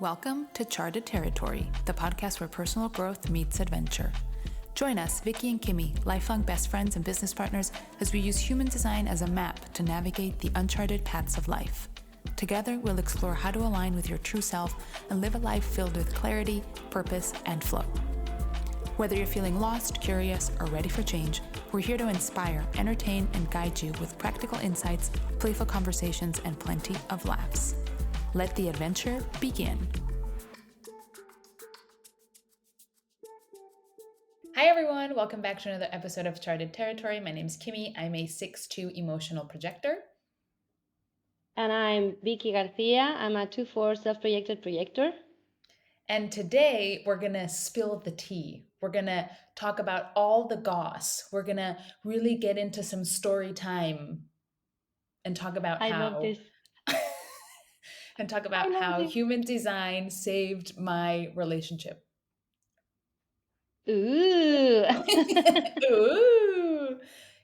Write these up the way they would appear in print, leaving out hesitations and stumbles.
Welcome to Charted Territory, the podcast where personal growth meets adventure. Join us, Viki and Kimmy, lifelong best friends and business partners, as we use human design as a map to navigate the uncharted paths of life. Together, we'll explore how to align with your true self and live a life filled with clarity, purpose, and flow. Whether you're feeling lost, curious, or ready for change, we're here to inspire, entertain, and guide you with practical insights, playful conversations, and plenty of laughs. Let the adventure begin. Hi everyone, welcome back to another episode of Charted Territory. My name's Kimmy. I'm a 6'2" emotional projector. And I'm Viki Garcia. I'm a 2/4 self-projected projector. And today we're going to spill the tea. We're going to talk about all the goss. We're going to really get into some story time and talk about love this. and talk about how human design saved my relationship. Ooh. Ooh.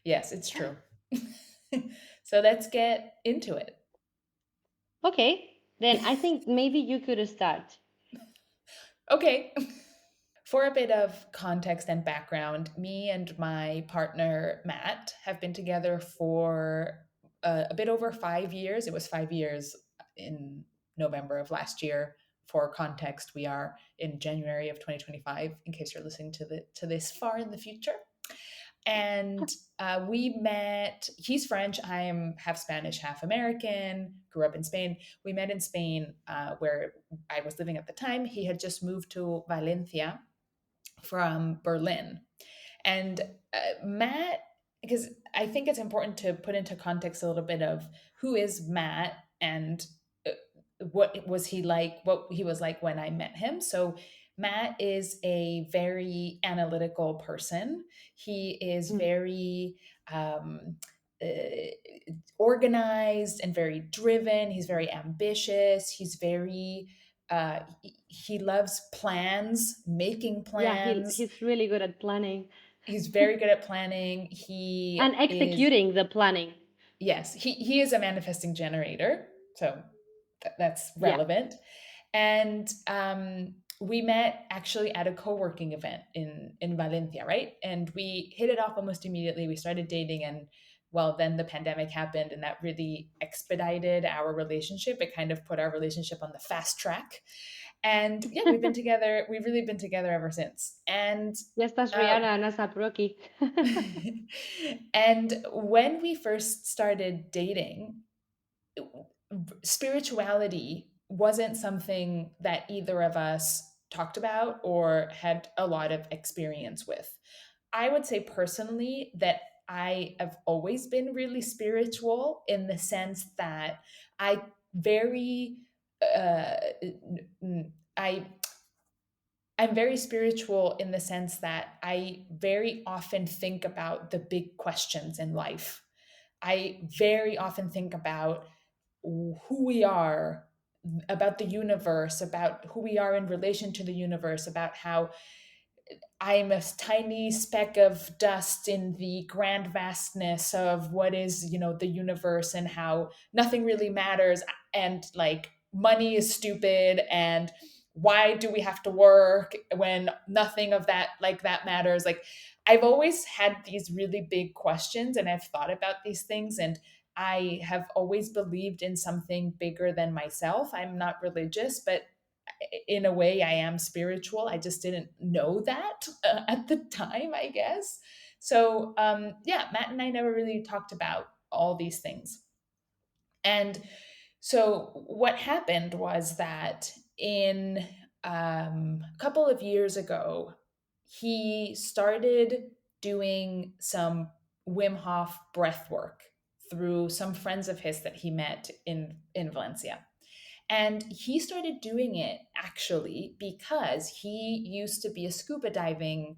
Yes, it's true. So let's get into it. Okay, then I think maybe you could start. Okay. For a bit of context and background, me and my partner, Matt, have been together for a bit over 5 years. It was 5 years in November of last year. For context, we are in January of 2025, in case you're listening to this far in the future. And we met, he's French, I am half Spanish, half American, grew up in Spain. We met in Spain where I was living at the time. He had just moved to Valencia from Berlin. And Matt, because I think it's important to put into context a little bit of who is Matt and what was he like, what he was like when I met him. So Matt is a very analytical person. He is very organized and very driven. He's very ambitious. He's very he loves plans, making plans. Yeah, he's really good at planning. He's very good at planning. And executing the planning. Yes, he is a manifesting generator. So that's relevant. Yeah. And we met actually at a co-working event in Valencia, right? And we hit it off almost immediately. We started dating, and well, then the pandemic happened, and that really expedited our relationship. It kind of put our relationship on the fast track. And yeah, we've been together. We've really been together ever since. And ya estás Rihanna and ASAP Rocky. And when we first started dating, spirituality wasn't something that either of us talked about or had a lot of experience with. I would say personally that I have always been really spiritual in the sense that I very I I'm very spiritual in the sense that I very often think about the big questions in life. I very often think about who we are, about the universe, about who we are in relation to the universe, about how I'm a tiny speck of dust in the grand vastness of what is, the universe, and how nothing really matters, and like money is stupid, and why do we have to work when nothing of that like that matters? Like, I've always had these really big questions, and I've thought about these things, and I have always believed in something bigger than myself. I'm not religious, but in a way I am spiritual. I just didn't know that at the time, I guess. So yeah, Matt and I never really talked about all these things. And so what happened was that in a couple of years ago, he started doing some Wim Hof breath work through some friends of his that he met in Valencia. And he started doing it actually because he used to be a scuba diving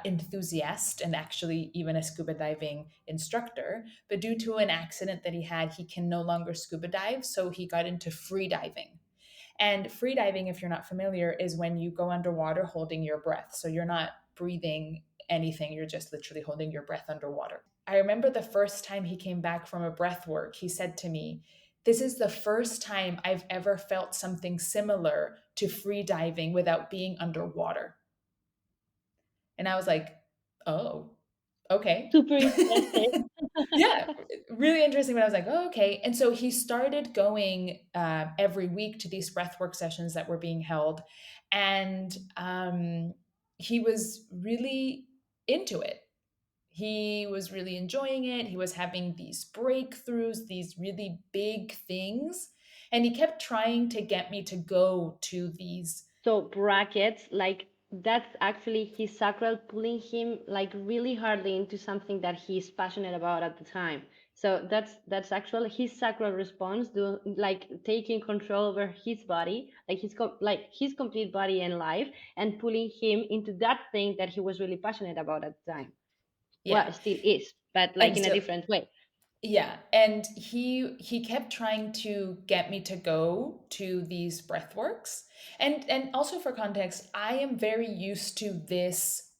enthusiast and actually even a scuba diving instructor. But due to an accident that he had, he can no longer scuba dive. So he got into free diving. And free diving, if you're not familiar, is when you go underwater holding your breath. So you're not breathing anything, you're just literally holding your breath underwater. I remember the first time he came back from a breath work, he said to me, this is the first time I've ever felt something similar to free diving without being underwater. And I was like, oh, okay. Super interesting. Yeah, really interesting. But I was like, oh, okay. And so he started going every week to these breathwork sessions that were being held. And he was really into it. He was really enjoying it. He was having these breakthroughs, these really big things. And he kept trying to get me to go to these. So brackets, like that's actually his sacral pulling him like really hardly into something that he's passionate about at the time. So that's actually his sacral response, do like taking control over his body, like like his complete body and life, and pulling him into that thing that he was really passionate about at the time. Well, Yeah. still is, but like And in a still, different way. yeah, and he kept trying to get me to go to these breathworks. And also for context, I am very used to this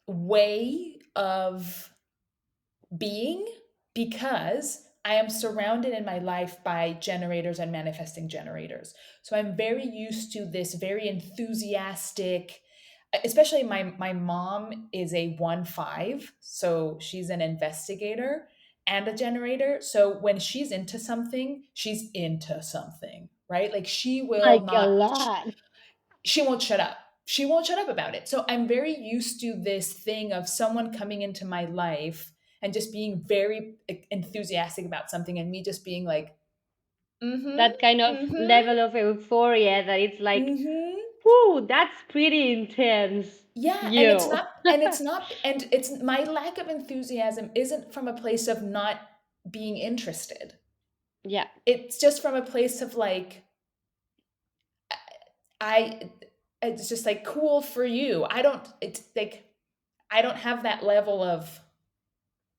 way of being because I am surrounded in my life by generators and manifesting generators. So I'm very used to this very enthusiastic, especially my mom is a 1-5, so she's an investigator and a generator. So when she's into something, she's into something, right? Like she will Like a not lot. she won't shut up. She won't shut up about it. So I'm very used to this thing of someone coming into my life and just being very enthusiastic about something and me just being like, mm-hmm, That kind of mm-hmm, level of euphoria that it's like, mm-hmm. whoo, that's pretty intense. Yeah, You. and it's my lack of enthusiasm isn't from a place of not being interested. Yeah. It's just from a place of like, I, it's just like cool for you. It's like, I don't have that level of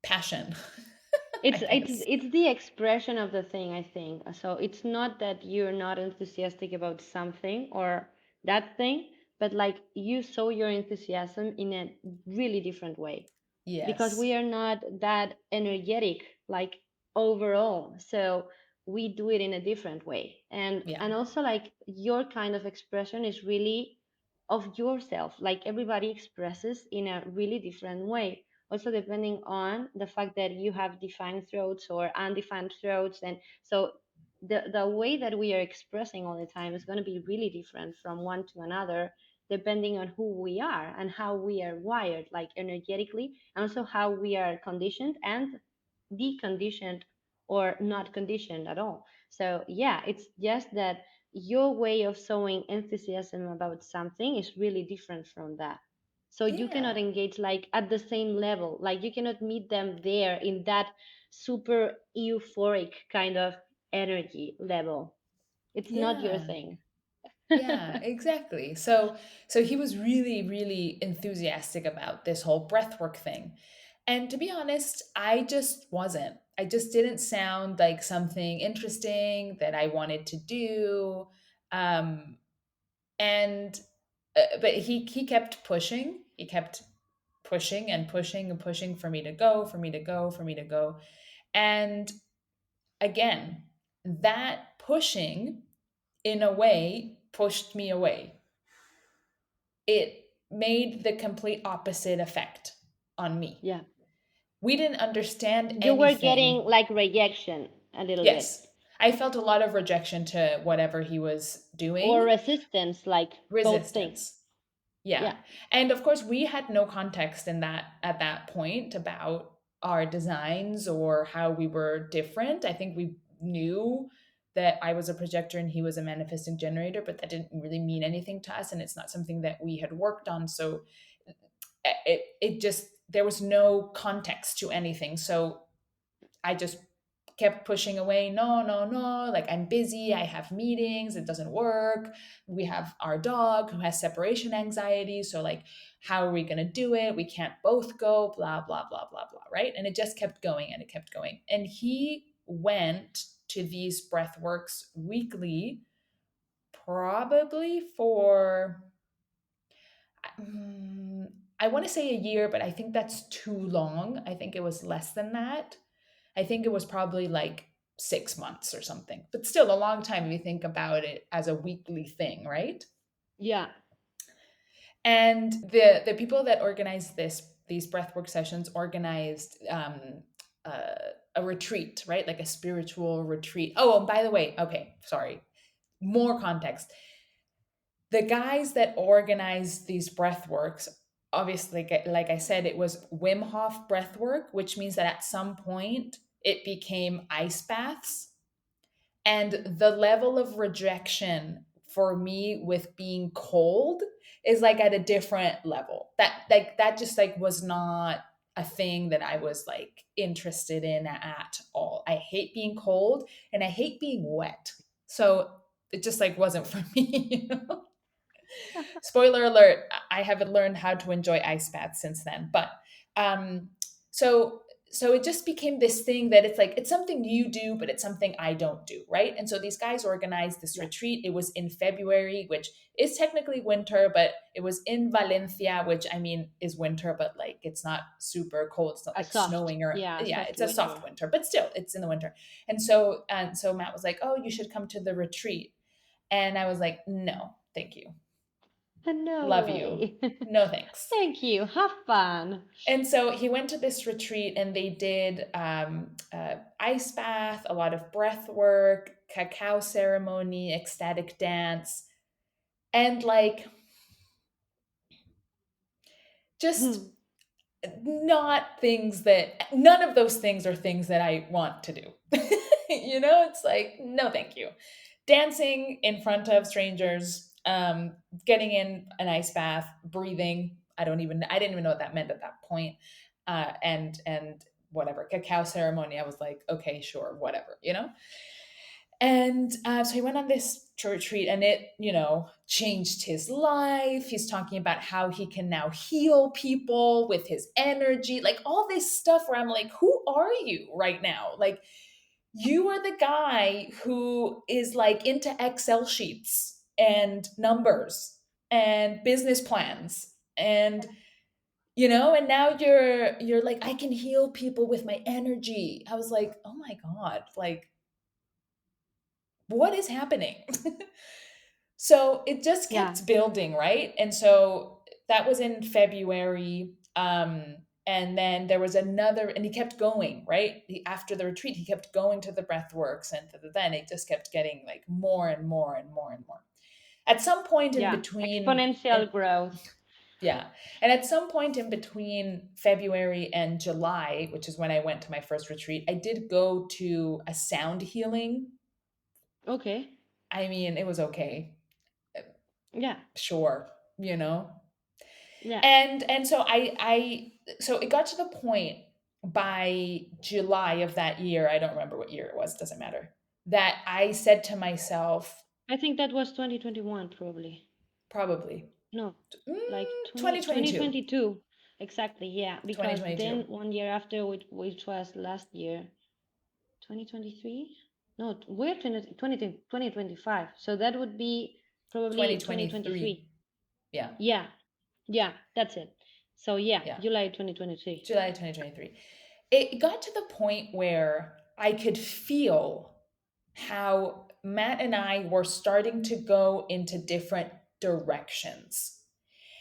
passion, I It's guess. it's the expression of the thing, I think. So it's not that you're not enthusiastic about something or that thing, but like you show your enthusiasm in a really different way, because we Yes. are not that energetic like overall, so we do it in a different way. Yeah. And also like your kind of expression is really of yourself, like everybody expresses in a really different way, also depending on the fact that you have defined throats or undefined throats. And so the way that we are expressing all the time is going to be really different from one to another, depending on who we are and how we are wired, like energetically, and also how we are conditioned and deconditioned or not conditioned at all. So, yeah, it's just that your way of showing enthusiasm about something is really different from that. So, you cannot Yeah. engage like at the same level, like, you cannot meet them there in that super euphoric kind of energy level. It's not your Yeah. thing. Yeah, exactly. So he was really, really enthusiastic about this whole breathwork thing. And to be honest, I just wasn't. I just didn't sound like something interesting that I wanted to do. Um, and but he kept pushing. He kept pushing and pushing and pushing for me to go, for me to go, for me to go. And again, that pushing in a way pushed me away. It made the complete opposite effect on me. Yeah. We didn't understand You were getting anything. like rejection a little bit, Yes, I felt a lot of rejection to whatever he was or doing, resistance, like both things. resistance. Yeah. Yeah. And of course, we had no context in that at that point about our designs or how we were different. I think we knew that I was a projector and he was a manifesting generator, but that didn't really mean anything to us. And it's not something that we had worked on. So it just, there was no context to anything. So I just kept pushing away. No, no, no. Like, I'm busy. I have meetings. It doesn't work. We have our dog who has separation anxiety. So, like, how are we going to do it? We can't both go, blah, blah, blah, blah, blah. Right. And it just kept going and it kept going. And he went to these breath works weekly, probably for I want to say a year, but I think that's too long. I think it was less than that. I think it was probably like 6 months or something, but still a long time if you think about it as a weekly thing, right? Yeah. And the people that organized these breathwork sessions organized uh, a retreat, right? Like a spiritual retreat. Oh, and by the way, okay, sorry, more context. The guys that organized these breathworks, obviously, like I said, it was Wim Hof breathwork, which means that at some point it became ice baths. And the level of rejection for me with being cold is like at a different level. That just like was not a thing that I was like interested in at all. I hate being cold and I hate being wet. So it just like wasn't for me, you know? Spoiler alert, I haven't learned how to enjoy ice baths since then. But um, so so it just became this thing that it's like it's something you do, but it's something I don't do, right? And so these guys organized this Yeah. retreat. It was in February, which is technically winter, but it was in Valencia, which I mean is winter, but like it's not super cold. It's not A like soft, snowing or yeah, a yeah, soft it's a soft winter. winter, but still it's in the winter. And so Matt was like, "Oh, you should come to the retreat." And I was like, "No, thank you. No Love you. way. No thanks." Thank you. Have fun. And so he went to this retreat and they did ice bath, a lot of breath work, cacao ceremony, ecstatic dance, and like just not things that none of those things are things that I want to do. It's like, no, thank you. Dancing in front of strangers, getting in an ice bath, breathing. I didn't even know what that meant at that point. And whatever cacao ceremony. I was like, okay, sure, whatever. And so he went on this retreat and it, changed his life. He's talking about how he can now heal people with his energy, like all this stuff where I'm like, who are you right now? Like, you are the guy who is like into Excel sheets and numbers and business plans and now you're like, I can heal people with my energy. I was like, oh my God, like what is happening? So it just Yeah. kept building, right? And so that was in February. And then there was another, and he kept going, right? After the retreat, he kept going to the breath works, and then it just kept getting like more and more and more and more. At some point in Yeah. between, Exponential growth. yeah. And at some point in between February and July, which is when I went to my first retreat, I did go to a sound healing. Okay. I mean, it was okay. Yeah. Sure, you know. Yeah. And so it got to the point by July of that year, I don't remember what year it was, doesn't matter, that I said to myself, I think that was 2021 probably. probably No, like 20 2022, 2022. Exactly, yeah. Because 2022, then 1 year after, which was last year, 2023? No, we're 2025. So that would be probably 2023. 2023. Yeah, Yeah, yeah, that's it. So yeah, yeah. July 2023. July 2023. It got to the point where I could feel how Matt and I were starting to go into different directions.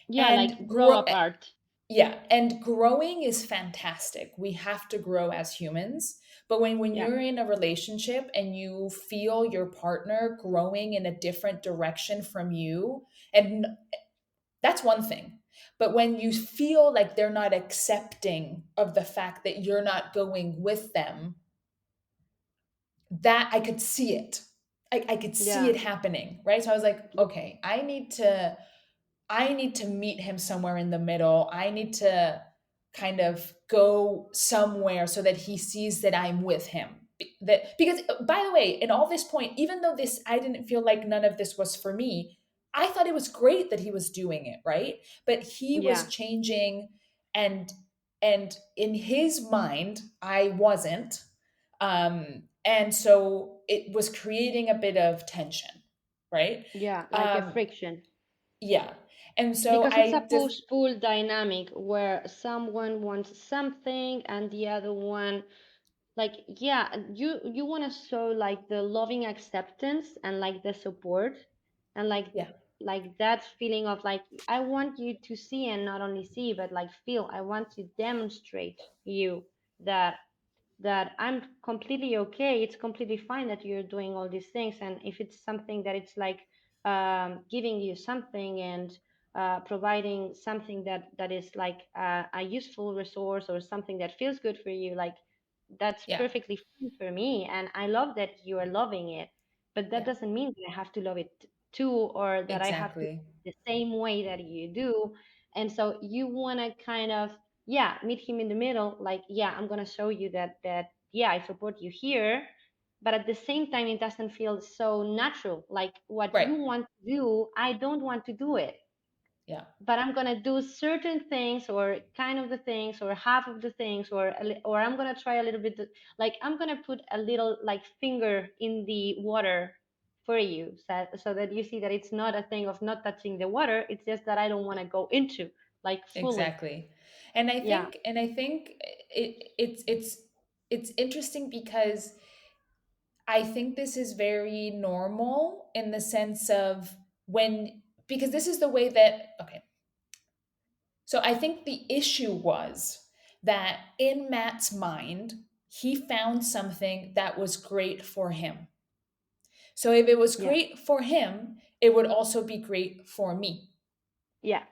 Yeah, And like grow apart. yeah, and growing is fantastic. We have to grow as humans. But when Yeah, you're in a relationship and you feel your partner growing in a different direction from you, and that's one thing. But when you feel like they're not accepting of the fact that you're not going with them, that I could see it. I could see yeah, it happening, right? So I was like, okay, I need to meet him somewhere in the middle. I need to kind of go somewhere so that he sees that I'm with him. Because by the way, in all this point, even though this I didn't feel like none of this was for me, I thought it was great that he was doing it, right? But he was yeah, changing and and in his mind, I wasn't. And so it was creating a bit of tension, right? yeah, like a Um, friction. yeah. And so Because it's a I just, push-pull dynamic where someone wants something and the other one, like, yeah, you want to show like the loving acceptance and like the support and yeah, like that feeling of like I want you to see and not only see but like feel. I want to demonstrate you that I'm completely okay. It's completely fine that you're doing all these things. And if it's something that it's like giving you something and providing something that is like a useful resource or something that feels good for you, like that's yeah, perfectly fine for me. And I love that you are loving it. But that yeah, doesn't mean that I have to love it too, or that I have to exactly. the same way that you do. And so you want to kind of, yeah, meet him in the middle, like, yeah, I'm going to show you that yeah, I support you here, but at the same time it doesn't feel so natural. Like what Right. you want to do, I don't want to do it, Yeah, but I'm going to do certain things or kind of the things or half of the things, or or I'm going to try a little bit, like I'm going to put a little like finger in the water for you, so that you see that it's not a thing of not touching the water, it's just that I don't want to go into like fully. exactly. And I Yeah, think, it's interesting because I think this is very normal in the sense of when, because this is the way that, okay. So I think the issue was that in Matt's mind, he found something that was great for him. So if it was yeah, great for him, it would also be great for me. yeah.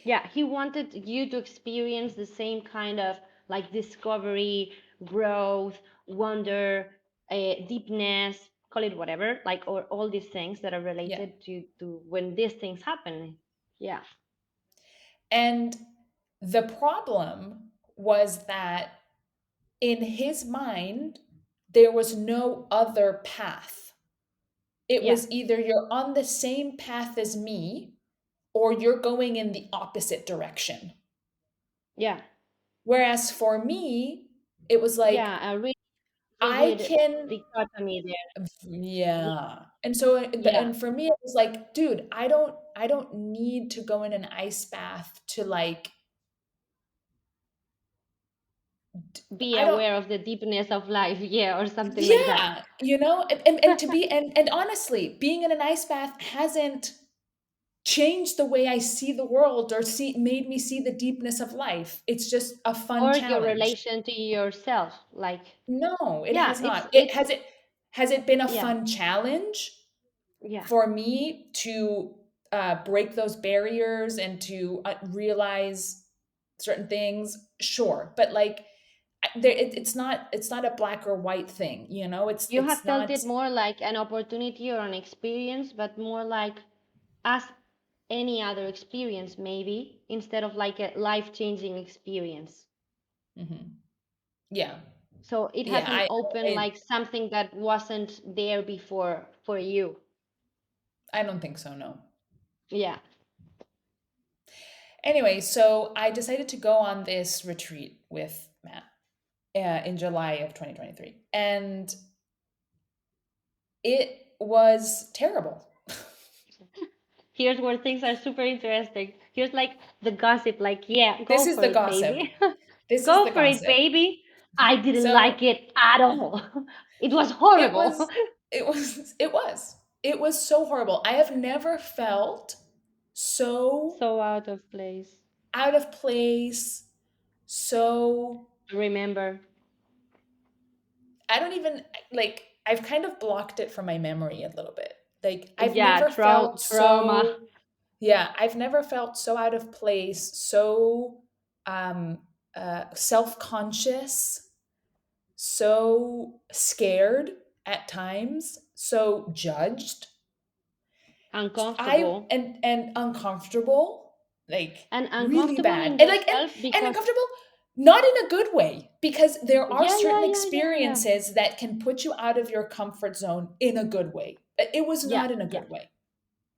Yeah, he wanted you to experience the same kind of like discovery, growth, wonder, deepness, call it whatever, like, or all these things that are Yeah. related to when these things happen. Yeah, And the problem was that in his mind, there was no other path. It yeah, was either you're on the same path as me or you're going in the opposite direction. yeah, Whereas for me, it was like, yeah. A really I rigid can, dichotomy there. yeah. And so, Yeah, and for me, it was like, dude, I don't need to go in an ice bath to like, be I don't, aware of the deepness of life. Yeah, or something like that. yeah, and to be, and honestly, being in an ice bath hasn't changed the way I see the world or made me see the deepness of life. It's just a fun Or your challenge. relation to yourself, like, No, it yeah, has not. it's Has it been a yeah, fun challenge yeah. for me to break those barriers and to realize certain things? Sure, but like it's not a black or white thing, it's You have it's felt not. it more like an opportunity or an experience, but more like as any other experience, maybe, instead of like a life-changing experience. Mhm. Yeah, So it yeah, hasn't opened I like something that wasn't there before for you. I don't think so, no. Yeah. Anyway, so I decided to go on this retreat with Matt in July of 2023, and it was terrible. Here's where things are super interesting. Here's like the gossip, like, yeah, This go is for the it, gossip. baby. This is Go the for it, gossip. baby. I didn't like So it at all. It was it horrible. was, it was so horrible. I have never felt so So out of place. out of place, so Remember. I don't even like, I've kind of blocked it from my memory a little bit. Like I've Yeah, never felt trauma. so, yeah, I've never felt so out of place, so um self-conscious, so scared at times, so judged. I Uncomfortable. and uncomfortable, like And really uncomfortable bad. in And like yourself and because, uncomfortable not in a good way, because there are yeah, yeah, certain yeah, yeah, yeah. experiences that can put you out of your comfort zone in a good way. It was Yeah, not in a yeah. good way,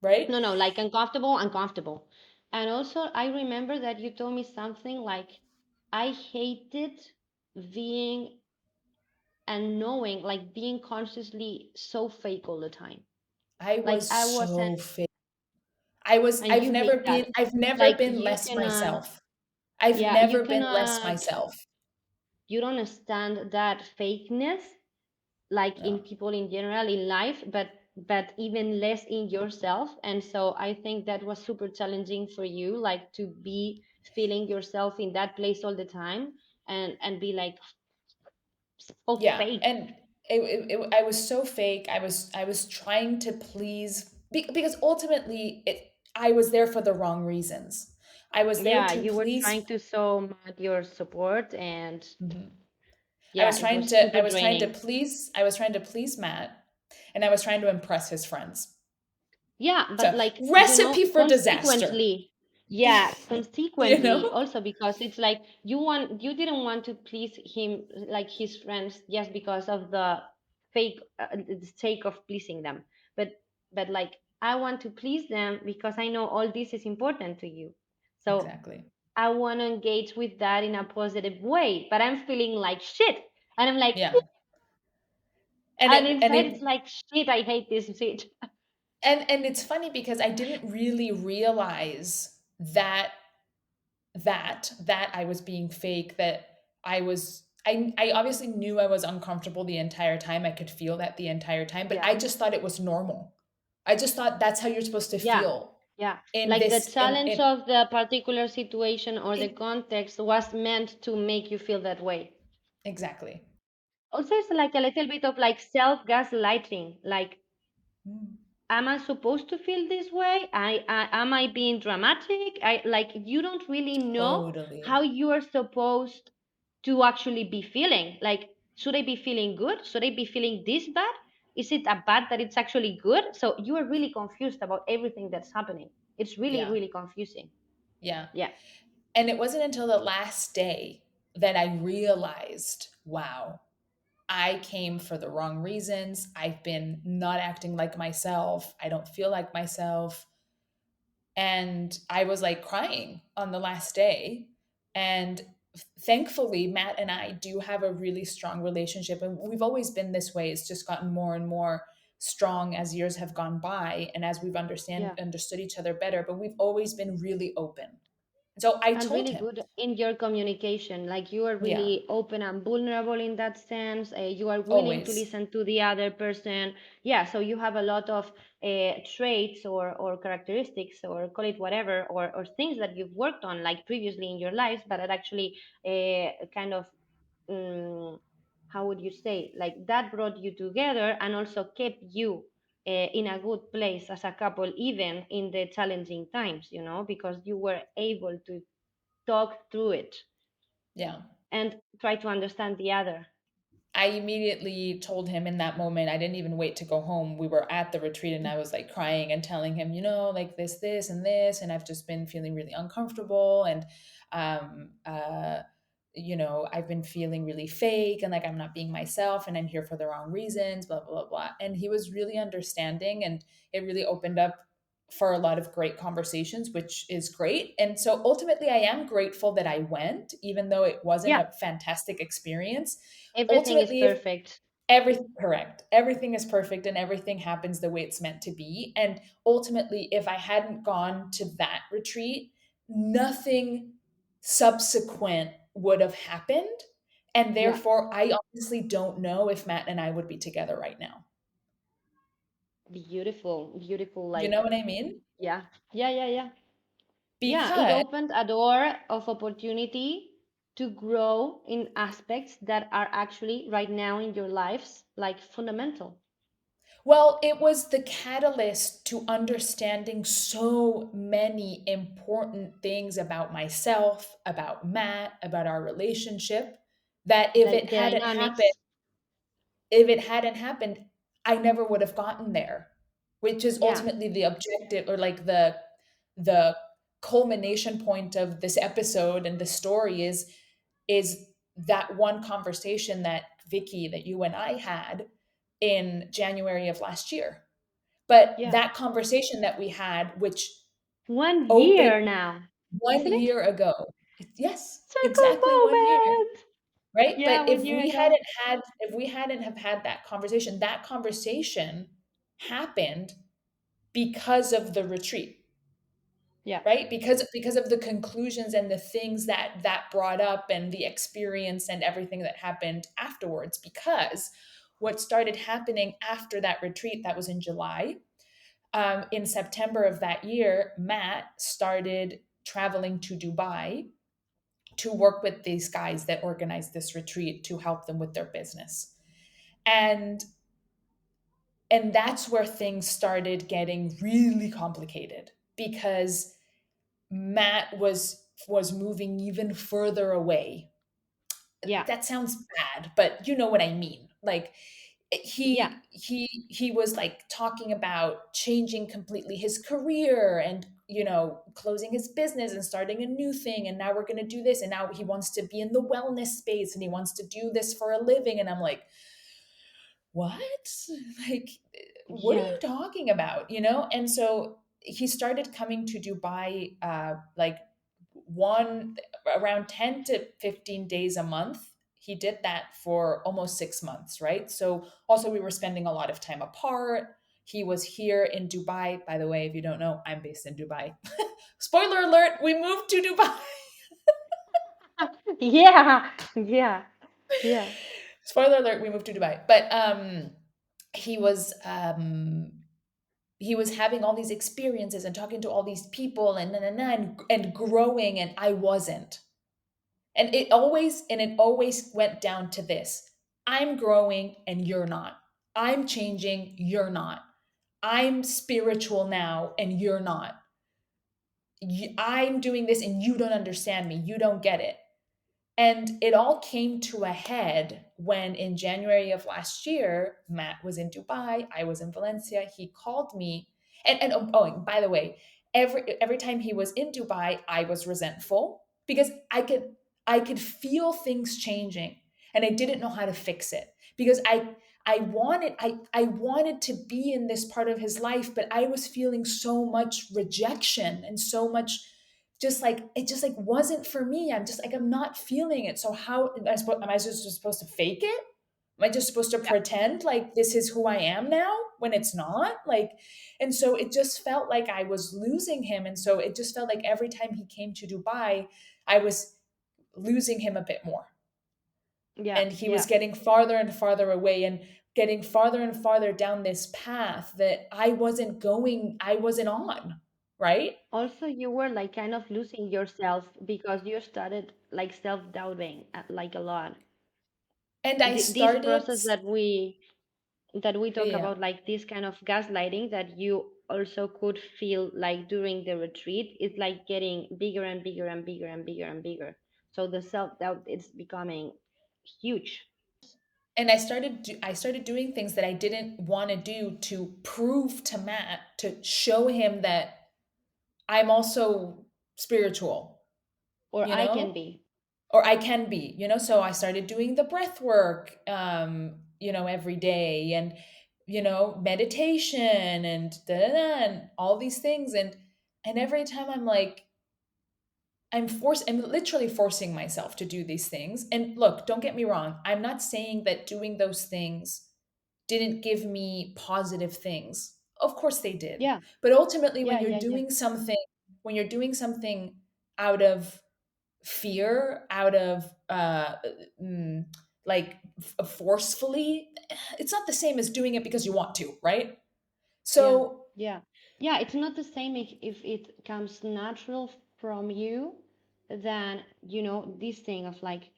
right? No, no, like uncomfortable, uncomfortable. And also, I remember that you told me something like, I hated being and knowing, like being consciously so fake all the time. I Like was I wasn't, so fake. and you hate that. I've never Like been you less cannot, myself. I've yeah, you never been less cannot, myself. you don't stand that fakeness, like in No. people in general in life, but even less in yourself. And so I think that was super challenging for you, like to be feeling yourself in that place all the time, and be like so Yeah, fake. and I was so fake. I was trying to please because ultimately I was there for the wrong reasons. I was there Yeah, to you were please. trying to show Matt your support, and Mhm. yeah, it was super draining. I was trying to please Matt, and I was trying to impress his friends. Yeah, but So, like, recipe for disaster, consequently, yeah, you consequently know? also, because it's like you didn't want to please him, like his friends, just because of the sake of pleasing them. But like, I want to please them because I know all this is important to you. So Exactly. I want to engage with that in a positive way, but I'm feeling like shit. And I'm like, Yeah. And and it and inside it's it like, shit, I hate this shit. and it's funny because I didn't really realize that I was being fake, that I obviously knew I was uncomfortable the entire time. I could feel that the entire time, but Yeah. I just thought it was normal. I just thought that's how you're supposed to Yeah, feel yeah. in Like the this challenge in of the particular situation or the it, context was meant to make you feel that way. exactly. Also, it's like a little bit of like self gaslighting. Like, Mm, am I supposed to feel this way? I am I being dramatic? I like you don't really know how totally. you are supposed to actually be feeling. Like, should I be feeling good? Should I be feeling this bad? Is it a bad that it's actually good? So you are really confused about everything that's happening. It's really, Yeah. really confusing. Yeah. Yeah, And it wasn't until the last day that I realized, wow, I came for the wrong reasons. I've been not acting like myself. I don't feel like myself. And I was like crying on the last day. And thankfully, Matt and I do have a really strong relationship. And we've always been this way. It's just gotten more and more strong as years have gone by and as we've yeah. understood each other better. But we've always been really open. So I And told really him, good in your communication. Like you are yeah, really open and vulnerable in that sense. You are willing to always. listen to the other person. Yeah, so you have a lot of traits or characteristics, or call it whatever, or things that you've worked on like previously in your lives, but that actually kind of um, how would you say, like that brought you together and also kept you in a good place as a couple, even in the challenging times, because you were able to talk through it Yeah. and try to understand the other. I immediately told him in that moment. I didn't even wait to go home. We were at the retreat and I was like crying and telling him, like this, and this. And I've just been feeling really uncomfortable. And, um, uh, I've been feeling really fake and like I'm not being myself and I'm here for the wrong reasons, blah, blah, blah, blah. And he was really understanding and it really opened up for a lot of great conversations, which is great. And so ultimately, I am grateful that I went, even though it wasn't Yeah, a fantastic experience. everything is Ultimately, if perfect. everything correct, everything is perfect and everything happens the way it's meant to be. And ultimately, if I hadn't gone to that retreat, nothing subsequent would have happened. And Yeah, therefore, I honestly don't know if Matt and I would be together right now. beautiful, beautiful. You Like, know what I mean? yeah, yeah, yeah, yeah. Yeah, it Because opened a door of opportunity to grow in aspects that are actually right now in your lives like fundamental. Well, it was the catalyst to understanding so many important things about myself, about Matt, about our relationship, that Like the dynamics. if it hadn't happened, I never would have gotten there, which is Yeah, ultimately the objective or like the culmination point of this episode and the story is that one conversation that Viki, that you and I had in January of last year. But yeah. that conversation that we had, which 1 year opened now, one isn't it? year ago, yes, Circle exactly 1 year, moment. right? Yeah, But 1 year ago. if we hadn't have had that conversation happened because of the retreat. Yeah. right? Because of the conclusions and the things that that brought up and the experience and everything that happened afterwards. Because what started happening after that retreat, that was in July, in September of that year, Matt started traveling to Dubai to work with these guys that organized this retreat to help them with their business. And and that's where things started getting really complicated because Matt was moving even further away. Yeah. That sounds bad, but you know what I mean. Like Yeah. he was like talking about changing completely his career and closing his business and starting a new thing, and now we're going to do this, and now he wants to be in the wellness space and he wants to do this for a living, and I'm like, what? Like, what are Yeah. you talking about? And so he started coming to Dubai, like one around 10 to 15 days a month. He did that for almost 6 months, right? So also we were spending a lot of time apart. He was here in Dubai. By the way, if you don't know, I'm based in Dubai. Spoiler alert, we moved to Dubai. Yeah. Yeah. Yeah. Spoiler alert, we moved to Dubai. But he was he was having all these experiences and talking to all these people and and growing, and I wasn't. And it always went down to this: I'm growing and you're not. I'm changing, you're not. I'm spiritual now and you're not. I'm doing this and you don't understand me. You don't get it. And it all came to a head when in January of last year, Matt was in Dubai, I was in Valencia. He called me. And by the way, every time he was in Dubai, I was resentful because I could feel things changing and I didn't know how to fix it because I wanted to be in this part of his life, but I was feeling so much rejection and so much, just like it just like wasn't for me. I'm just like, I'm not feeling it. So how am I just supposed to fake it? Am I just supposed to Yeah. pretend like this is who I am now when it's not? Like, and so it just felt like I was losing him. And so it just felt like every time he came to Dubai, I was losing him a bit more. Yeah. And he was Yeah. getting farther and farther away and getting farther and farther down this path that I wasn't on, right? Also, you were like kind of losing yourself because you started like self-doubting like a lot. And I This started, process that we talk yeah. about, like this kind of gaslighting that you also could feel like during the retreat, is like getting bigger and bigger and bigger and bigger and bigger. So the self-doubt is becoming huge. And I started doing things that I didn't want to do to prove to Matt, to show him that I'm also spiritual, Or you I can know, be. or I can be, so I started doing the breath work, every day, and meditation and and all these things, and every time I'm like, I'm literally forcing myself to do these things. And look, don't get me wrong, I'm not saying that doing those things didn't give me positive things. Of course they did. Yeah. But ultimately, Yeah. Yeah. Yeah. when you're doing something out of fear, out of mm, like forcefully, it's not the same as doing it because you want to, right? Yeah, So yeah, yeah. It's not the same if it comes natural from you than, this thing of like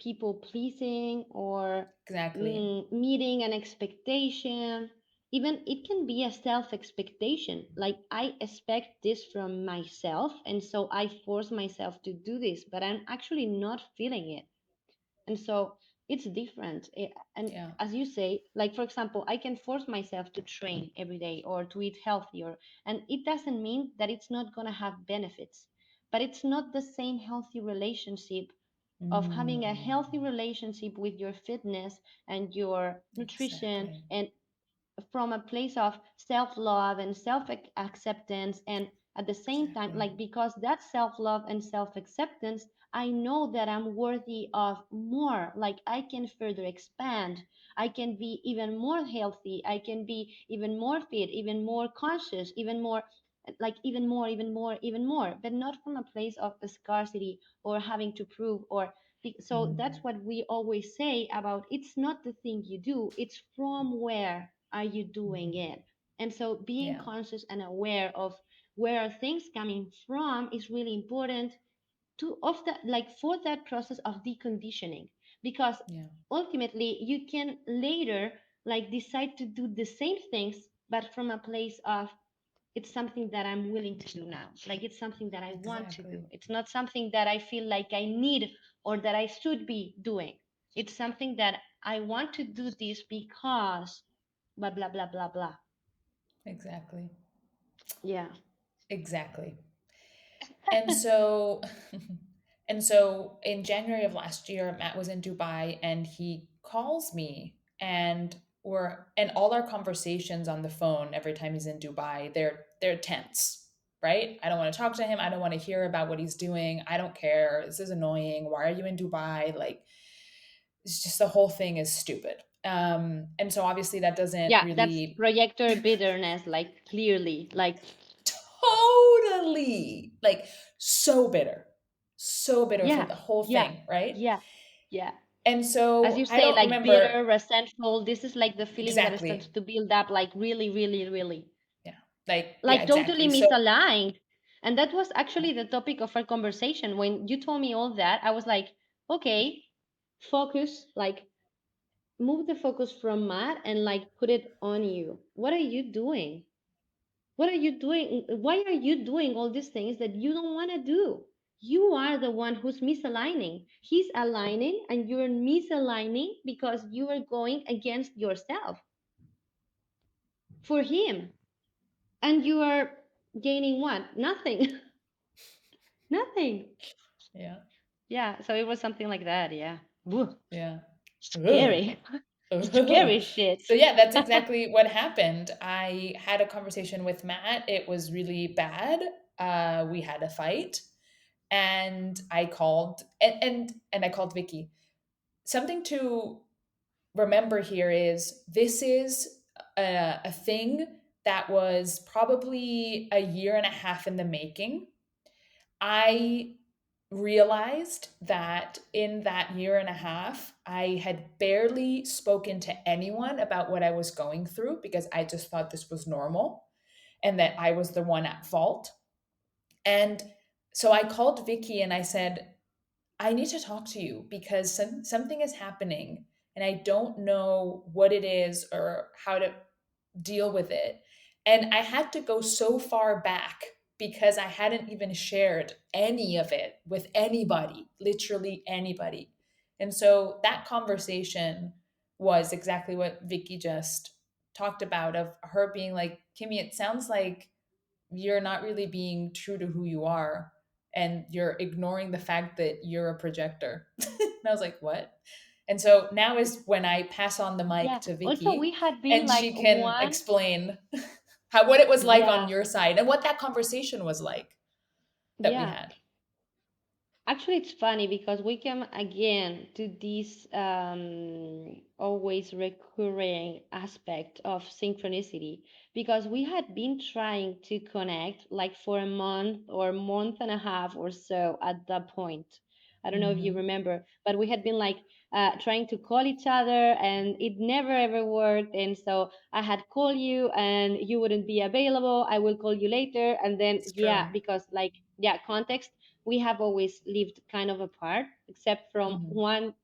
people pleasing or exactly. meeting an expectation. Even it can be a self expectation. Like I expect this from myself, and so I force myself to do this, but I'm actually not feeling it. And so it's different. And Yeah. as you say, like for example, I can force myself to train every day or to eat healthier, and it doesn't mean that it's not going to have benefits, but it's not the same healthy relationship of having a Mm, healthy relationship with your fitness and your nutrition, exactly. and from a place of self-love and self-acceptance. And at the same time, Exactly. like, because that self-love and self-acceptance, I know that I'm worthy of more. Like I can further expand, I can be even more healthy, I can be even more fit, even more conscious, even more like even more, even more, even more, but not from a place of scarcity or having to prove or so that's Mm, what we always say about it's not the thing you do, it's from where are you doing mhm. it. And so being Yeah, conscious and aware of where are things coming from is really important to of that, like for that process of deconditioning, because yeah, ultimately you can later like decide to do the same things but from a place of it's something that I'm willing to do now, like it's something that I want to do, exactly. it's not something that I feel like I need or that I should be doing, it's something that I want to do this because blah blah blah blah blah. Exactly. Yeah. Exactly. And so and so in January of last year, Matt was in Dubai and he calls me and all our conversations on the phone every time he's in Dubai, they're tense, right? I don't want to talk to him. I don't want to hear about what he's doing. I don't care. This is annoying. Why are you in Dubai? Like it's just the whole thing is stupid. And so obviously that doesn't Yeah, that's really projector bitterness, like clearly, like totally like so bitter for yeah, the whole yeah, thing, right? yeah, yeah. And As so you I say, don't like remember bitter, resentful. This is like the feeling that starts exactly. to build up, like really, really, really, Yeah. Like, yeah, like totally exactly. So misaligned. And that was actually the topic of our conversation. When you told me all that, I was like, okay, focus, like move the focus from Matt and like put it on you. What are you doing? What are you doing? Why are you doing all these things that you don't want to do? You are the one who's misaligning. He's aligning and you're misaligning because you are going against yourself for him. And you are gaining what? Nothing. Nothing. yeah, Yeah. So it was something like that. Yeah. Woo, yeah. Ugh. scary. Ugh. Scary shit. So yeah, that's exactly what happened. I had a conversation with Matt. It was really bad. We had a fight, and I called and I called Viki. Something to remember here is this is a thing that was probably a year and a half in the making. I realized that in that year and a half, I had barely spoken to anyone about what I was going through because I just thought this was normal and that I was the one at fault. And so I called Vicky and I said, I need to talk to you because something is happening and I don't know what it is or how to deal with it. And I had to go so far back because I hadn't even shared any of it with anybody, literally anybody. And so that conversation was exactly what Vicky just talked about of her being like, Kimmy, it sounds like you're not really being true to who you are and you're ignoring the fact that you're a projector. And I was like, what? And so now is when I pass on the mic Yeah. to Also, Vicky we had been and like she can one. explain how what it was like on Yeah. your side and what that conversation was like that we Yeah. had. Actually, it's funny because we come again to this always recurring aspect of synchronicity because we had been trying to connect like for a month or month and a half or so at that point. I don't know if you Mm-hmm. remember, but we had been like trying to call each other and it never ever worked. And so I had called you and you wouldn't be available. I will call you later. And then, It's yeah, true. because like, yeah, context, we have always lived kind of apart, except from Mm-hmm. one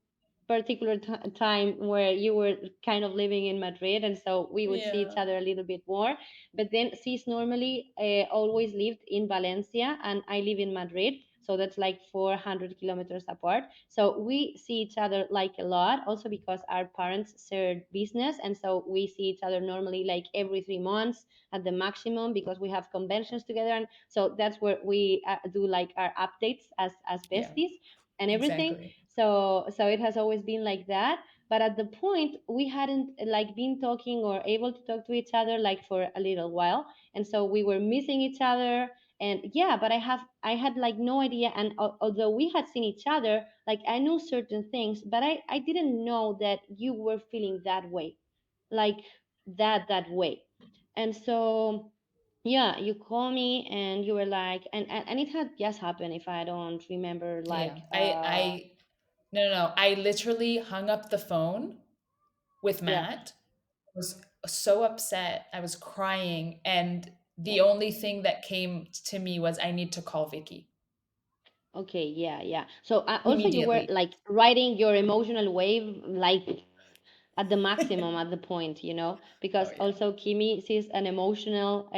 particular time where you were kind of living in Madrid, and so we would see each Yeah. other a little bit more. But then she's normally always lived in Valencia, and I live in Madrid. So that's like 400 kilometers apart. So we see each other like a lot, also because our parents share business. And so we see each other normally like every 3 months at the maximum because we have conventions together. And so that's where we do like our updates as Yeah. besties and everything. Exactly. So it has always been like that, but at the point we hadn't like been talking or able to talk to each other like for a little while, and so we were missing each other. And yeah, but I had like no idea. And although we had seen each other, like I knew certain things, but I didn't know that you were feeling that way, like that way. And so yeah, you call me and you were like, and it had just happened, if I don't remember, like, Yeah. I no, no, no. I literally hung up the phone with yeah, Matt. I was so upset. I was crying, and yeah. the only thing that came to me was I need to call Vicky Okay, yeah, yeah. So also you were immediately. like riding your emotional wave, like at the maximum, at the point, Oh because yeah. also Kimmy sees an emotional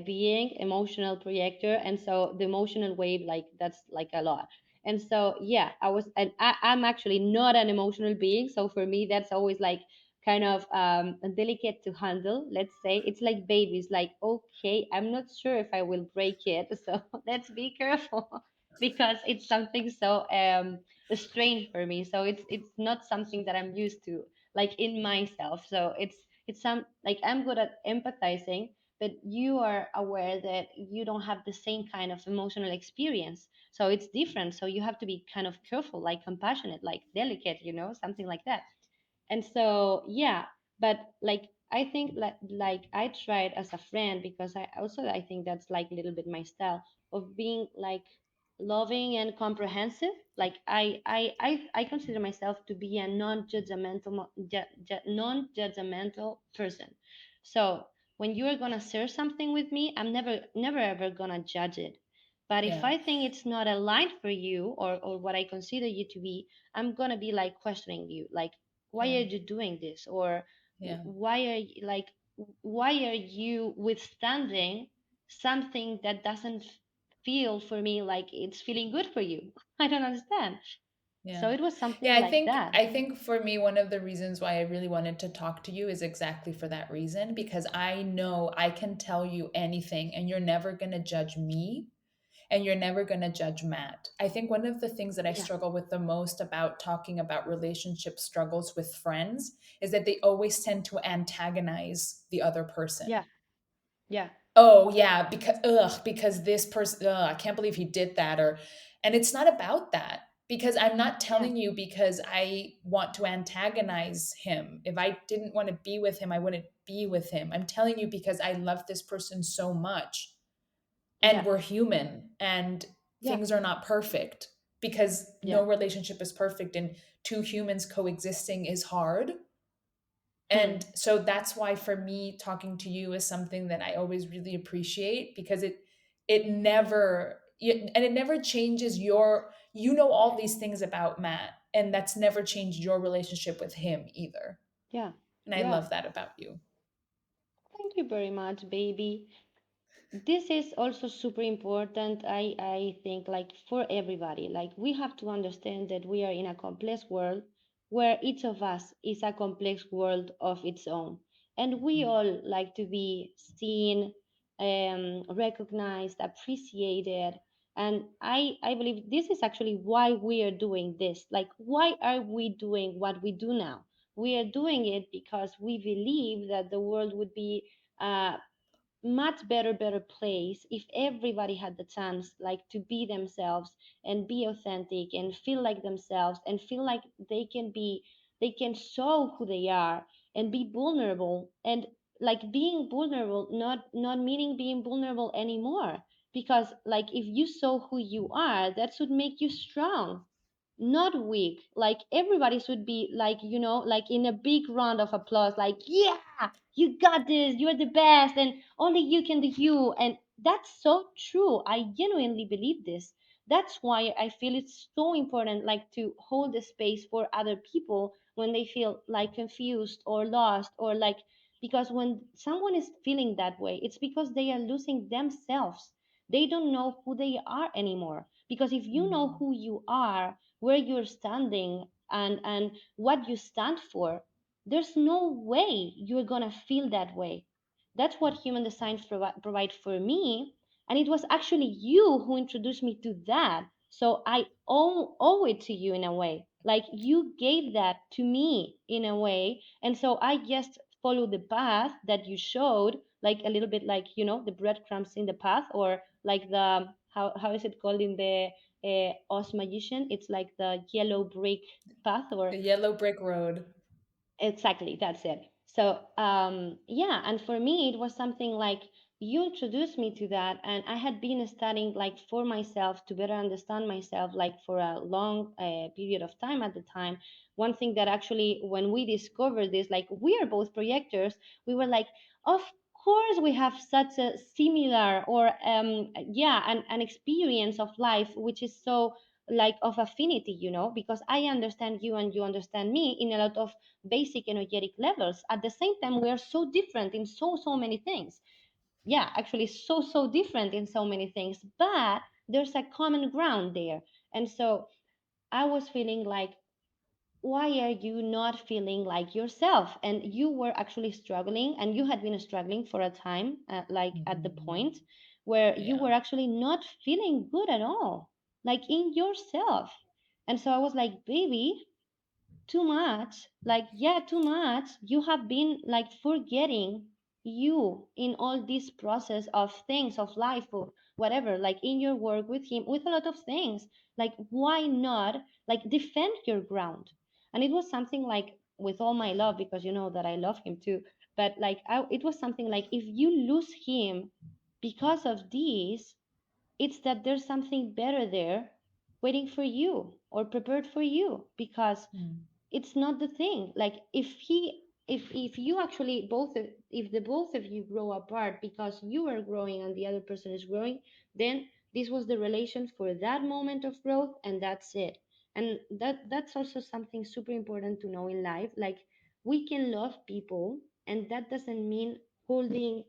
being, emotional projector, and so the emotional wave, like that's like a lot. And so yeah, I'm actually not an emotional being, so for me that's always like kind of delicate to handle. Let's say it's like babies, like okay, I'm not sure if I will break it, so let's be careful because it's something so strange for me. So it's not something that I'm used to, like in myself. So it's some like I'm good at empathizing, but you are aware that you don't have the same kind of emotional experience. So it's different. So you have to be kind of careful, like compassionate, like delicate, something like that. And so yeah, but like I think like I tried as a friend, because I think that's like a little bit my style of being like loving and comprehensive. Like I consider myself to be a non-judgmental person. So when you are gonna share something with me, I'm never ever gonna judge it. But if Yeah. I think it's not aligned for you, or what I consider you to be, I'm gonna be like questioning you, like why Yeah. are you doing this, or Yeah. why are you withstanding something that doesn't feel for me like it's feeling good for you. I don't understand. Yeah. So it was something Yeah, I like think that. I think for me one of the reasons why I really wanted to talk to you is exactly for that reason, because I know I can tell you anything and you're never going to judge me and you're never going to judge Matt. I think one of the things that I Yeah, struggle with the most about talking about relationship struggles with friends is that they always tend to antagonize the other yeah, person. yeah. Oh yeah, because this person, I can't believe he did that, or, and it's not about that, because I'm not Yeah, telling you because I want to antagonize him. If I didn't want to be with him, I wouldn't be with him. I'm telling you because I love this person so much, and yeah, we're human, and yeah, things are not perfect, because no yeah. relationship is perfect, and two humans coexisting is hard. Hmm. And so that's why for me talking to you is something that I always really appreciate, because it never and it never changes your, you know, all these things about Matt, and that's never changed your relationship with him either. Yeah, And I yeah. love that about you. Thank you very much, baby. This is also super important. I think, like, for everybody, like we have to understand that we are in a complex world where each of us is a complex world of its own, and we all like to be seen, recognized, appreciated. And I believe this is actually why we are doing this. Like, why are we doing what we do now? We are doing it because we believe that the world would be much better place if everybody had the chance, like, to be themselves and be authentic and feel like themselves and feel like they can show who they are and be vulnerable. And like being vulnerable, not meaning being vulnerable anymore, because like if you show who you are, that should make you strong, not weak. Like everybody should be like, like in a big round of applause, like, yeah, you got this, you're the best, and only you can do you. And that's so true. I genuinely believe this. That's why I feel it's so important, like, to hold the space for other people when they feel like confused or lost, or like, because when someone is feeling that way, it's because they are losing themselves. They don't know who they are anymore. Because if you know Mhm. who you are, where you're standing, and what you stand for, there's no way you're gonna feel that way. That's what human design provide for me, and it was actually you who introduced me to that. So I owe it to you in a way. Like you gave that to me in a way, and so I just follow the path that you showed, like a little bit like, the breadcrumbs in the path, or like the how is it called in the Oz magician? It's like the yellow brick path, The or yellow brick road. exactly, that's it. So yeah, and for me it was something like you introduced me to that, and I had been studying like for myself to better understand myself like for a long period of time at the time. One thing that actually when we discovered this, like we are both projectors, we were like, of course we have such a similar or yeah, an experience of life which is so like of affinity, because I understand you and you understand me in a lot of basic energetic levels. At the same time, we are so different in so many things. Yeah, actually so different in so many things, but there's a common ground there. And so I was feeling like, why are you not feeling like yourself? And you were actually struggling, and you had been struggling for a time, like at the Mhm. point where you Yeah. were actually not feeling good at all, like in yourself. And so I was like, baby, too much, like, yeah, too much. You have been like forgetting you in all this process of things of life or whatever, like in your work with him, with a lot of things. Like, why not like defend your ground? And it was something like, with all my love, because you know that I love him too, but like it was something like, if you lose him because of this, it's that there's something better there waiting for you or prepared for you, because Mm. it's not the thing. Like, if you actually if the both of you grow apart because you are growing and the other person is growing, then this was the relation for that moment of growth, and that's it. And that's also something super important to know in life. Like, we can love people, and that doesn't mean holding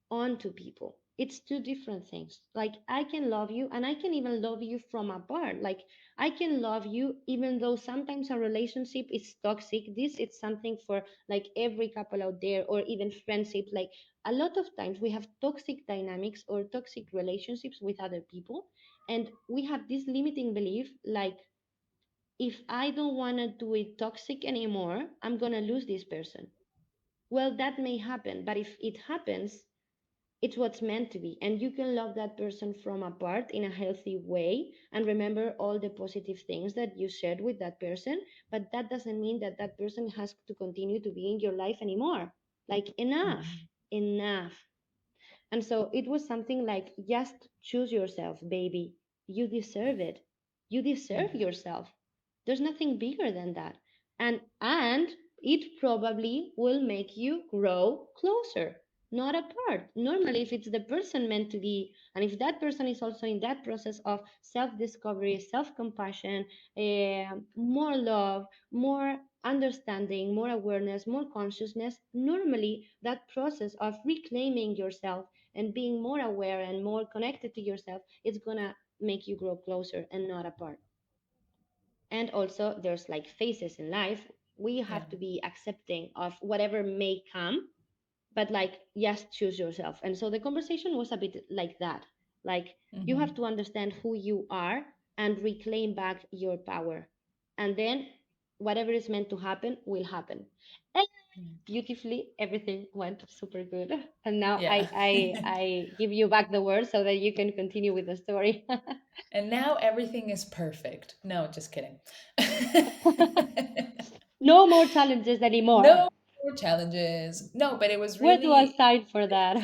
onto people. It's two different things. Like, I can love you, and I can even love you from apart. Like, I can love you even though sometimes a relationship is toxic. This is something for like every couple out there, or even friendships. Like, a lot of times we have toxic dynamics or toxic relationships with other people, and we have this limiting belief like, if I don't want to do it toxic anymore, I'm going to lose this person. Well, that may happen, but if it happens, it's what's meant to be, and you can love that person from apart in a healthy way and remember all the positive things that you shared with that person. But that doesn't mean that that person has to continue to be in your life anymore. Like, enough, Mhm. enough. And so it was something like, just choose yourself, baby. You deserve it. You deserve Mm. yourself. There's nothing bigger than that. And it probably will make you grow closer, not apart. Normally, if it's the person meant to be, and if that person is also in that process of self-discovery, self-compassion, more love, more understanding, more awareness, more consciousness, normally that process of reclaiming yourself and being more aware and more connected to yourself, it's gonna make you grow closer and not apart. And also, there's like phases in life. We Yeah. have to be accepting of whatever may come, but like, just choose yourself. And so the conversation was a bit like that. Like, you have Mhm. to understand who you are and reclaim back your power, and then whatever is meant to happen will happen. And Mm. beautifully, everything went super good. And now Yeah. I give you back the word so that you can continue with the story. And now everything is perfect. No, just kidding. No more challenges anymore. No more challenges. No, but it was Where do I really, sign for that?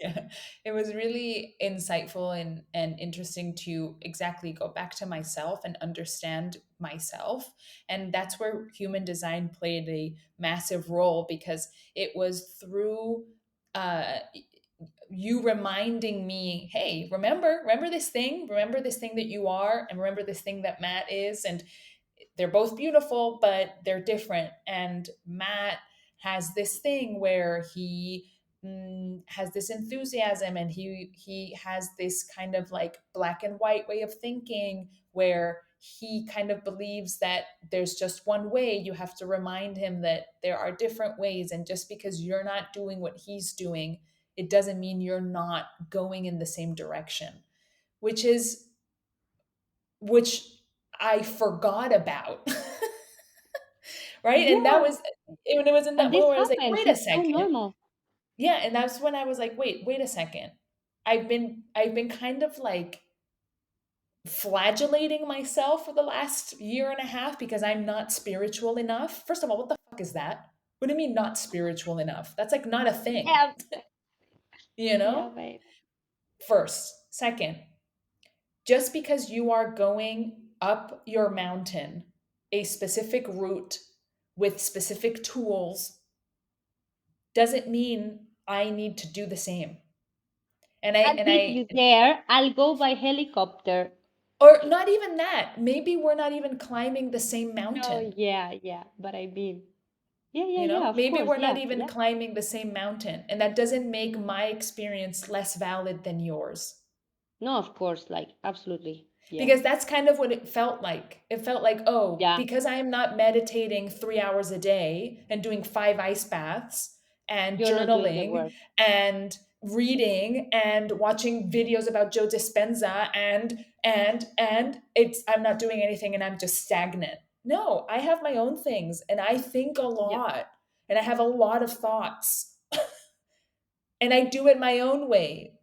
yeah, it was really insightful and interesting to exactly go back to myself and understand myself. And that's where human design played a massive role, because it was through uh you reminding me, hey, remember this thing that you are, and remember this thing that Matt is, and they're both beautiful, but they're different. And Matt has this thing where he has this enthusiasm, and he has this kind of like black and white way of thinking, where he kind of believes that there's just one way. You have to remind him that there are different ways, and just because you're not doing what he's doing, it doesn't mean you're not going in the same direction, which is which I forgot about. Right? And that Yeah, was, and it was in and that this moment where I was like, happens. wait a It's so second. normal. Yeah, and that's when I was like, wait a second. I've been kind of like flagellating myself for the last year and a half because I'm not spiritual enough. First of all, what the fuck is that? What do you mean not spiritual enough? That's like not a thing. Yeah, you Yeah, know? babe. First. Second, just because you are going up your mountain, a specific route with specific tools, doesn't mean I need to do the same. I'll And beat I you there. I'll go by helicopter. or not even that. Maybe we're not even climbing the same No, mountain. yeah, yeah. But I mean, yeah, yeah, You yeah. know, Of maybe course, we're not yeah, even yeah. climbing the same mountain, and that doesn't make my experience less valid than yours. No, of course, like absolutely, yeah, Because that's kind of what it felt like. It felt like, oh, yeah. because I am not meditating 3 hours a day and doing 5 ice baths and You're not doing the journaling work. and reading and watching videos about Joe Dispenza and it's I'm not doing anything and I'm just stagnant. No, I have my own things and I think a Yeah. lot and I have a lot of thoughts and I do it my own way.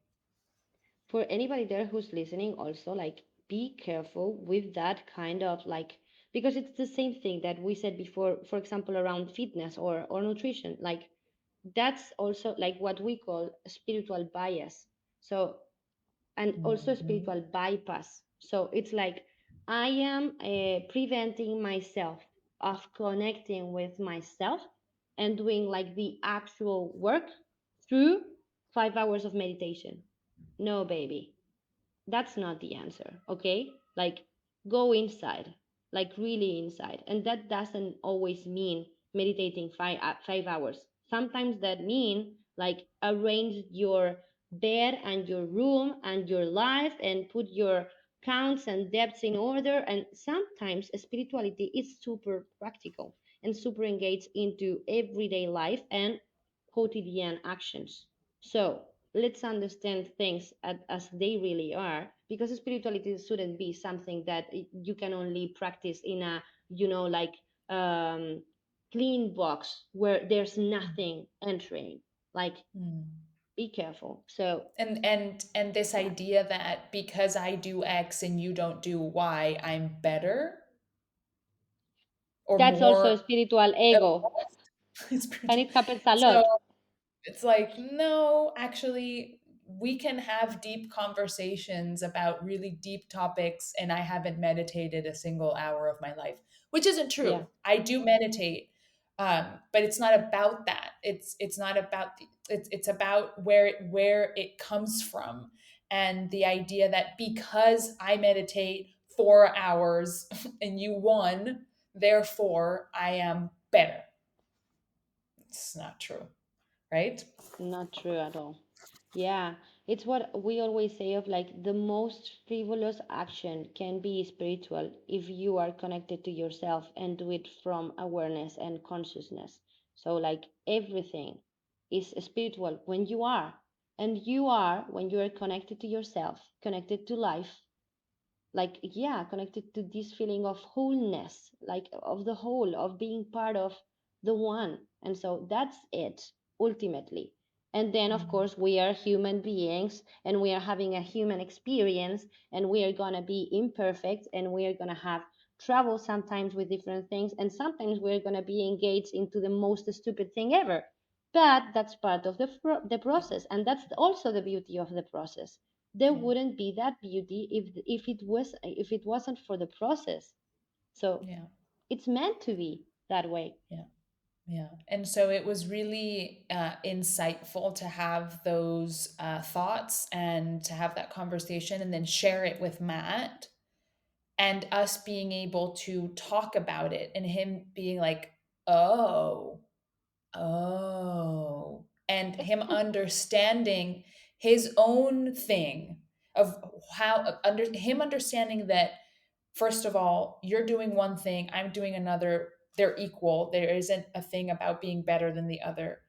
For anybody there who's listening, also like be careful with that kind of like, because it's the same thing that we said before. For example, around fitness or nutrition, like that's also like what we call a spiritual bias. So, and also Mhm. spiritual bypass. So it's like I am preventing myself of connecting with myself and doing like the actual work through 5 hours of meditation. No, baby, that's not the answer. Okay, like go inside, like really inside, and that doesn't always mean meditating 5 hours. Sometimes that mean like arrange your bed and your room and your life and put your counts and debts in order. And sometimes spirituality is super practical and super engaged into everyday life and quotidian actions. So let's understand things as they really are, because spirituality shouldn't be something that you can only practice in a, like um clean box where there's nothing entering. Like, Mm. be careful. So And this yeah, idea that because I do X and you don't do Y, I'm better or that's also a more spiritual ego, and spiritual. it happens a So lot. it's like, no, actually, we can have deep conversations about really deep topics, and I haven't meditated a single hour of my life, which isn't Yeah, true. I do meditate, but it's not about that. It's not about it's about where it comes from, and the idea that because I meditate 4 hours and you won, therefore I am better. It's not true, right? not true at all. Yeah, it's what we always say of like the most frivolous action can be spiritual if you are connected to yourself and do it from awareness and consciousness. So, like everything is spiritual when you are, and you are when you are connected to yourself, connected to life, like yeah, connected to this feeling of wholeness, like of the whole, of being part of the one. And so that's it ultimately. And then of Mm. course we are human beings and we are having a human experience, and we are going to be imperfect, and we are going to have trouble sometimes with different things, and sometimes we're going to be engaged into the most stupid thing ever. But that's part of the process, and that's also the beauty of the process. There Yeah. wouldn't be that beauty if it wasn't for the process. So Yeah. it's meant to be that way. Yeah. Yeah. And so it was really insightful to have those thoughts and to have that conversation and then share it with Matt and us being able to talk about it and him being like, oh, oh, and him understanding his own thing of how under him understanding that first of all, you're doing one thing, I'm doing another, they're equal. There isn't a thing about being better than the other.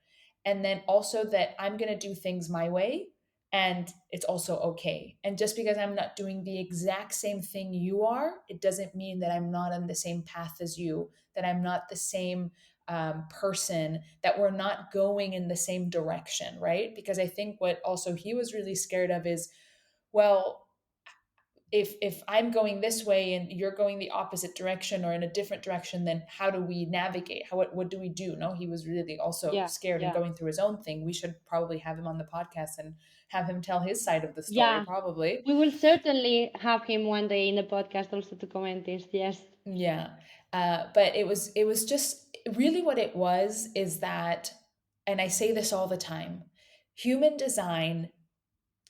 And then also that I'm going to do things my way and it's also okay. And just because I'm not doing the exact same thing you are, it doesn't mean that I'm not on the same path as you, that I'm not the same person, that we're not going in the same direction, right? Because I think what also he was really scared of is, well, if I'm going this way and you're going the opposite direction or in a different direction, then how do we navigate? What do we do? No, he was really also Yeah, scared and yeah, going through his own thing. We should probably have him on the podcast and have him tell his side of the story, yeah. probably. We will certainly have him one day in the podcast also to comment this. Yes. Yeah. But it was just really what it was is that, and I say this all the time, human design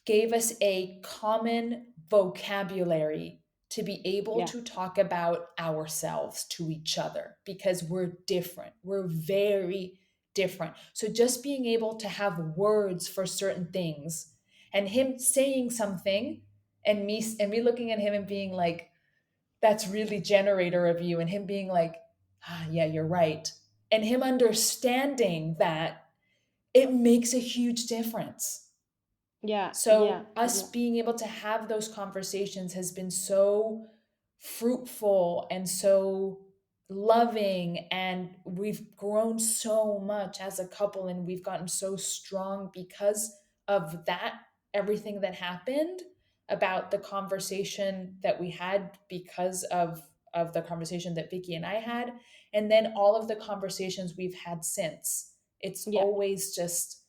gave us a common vocabulary to be able Yeah, to talk about ourselves to each other because we're different. We're very different. So just being able to have words for certain things and him saying something and me looking at him and being like, that's really generator of you, and him being like, ah, yeah, you're right. And him understanding that, it makes a huge difference. yeah, yeah, So, us yeah, being able to have those conversations has been so fruitful and so loving. And we've grown so much as a couple, and we've gotten so strong because of that, everything that happened about the conversation that we had because of the conversation that Vicky and I had. And then all of the conversations we've had since. It's yeah, always just,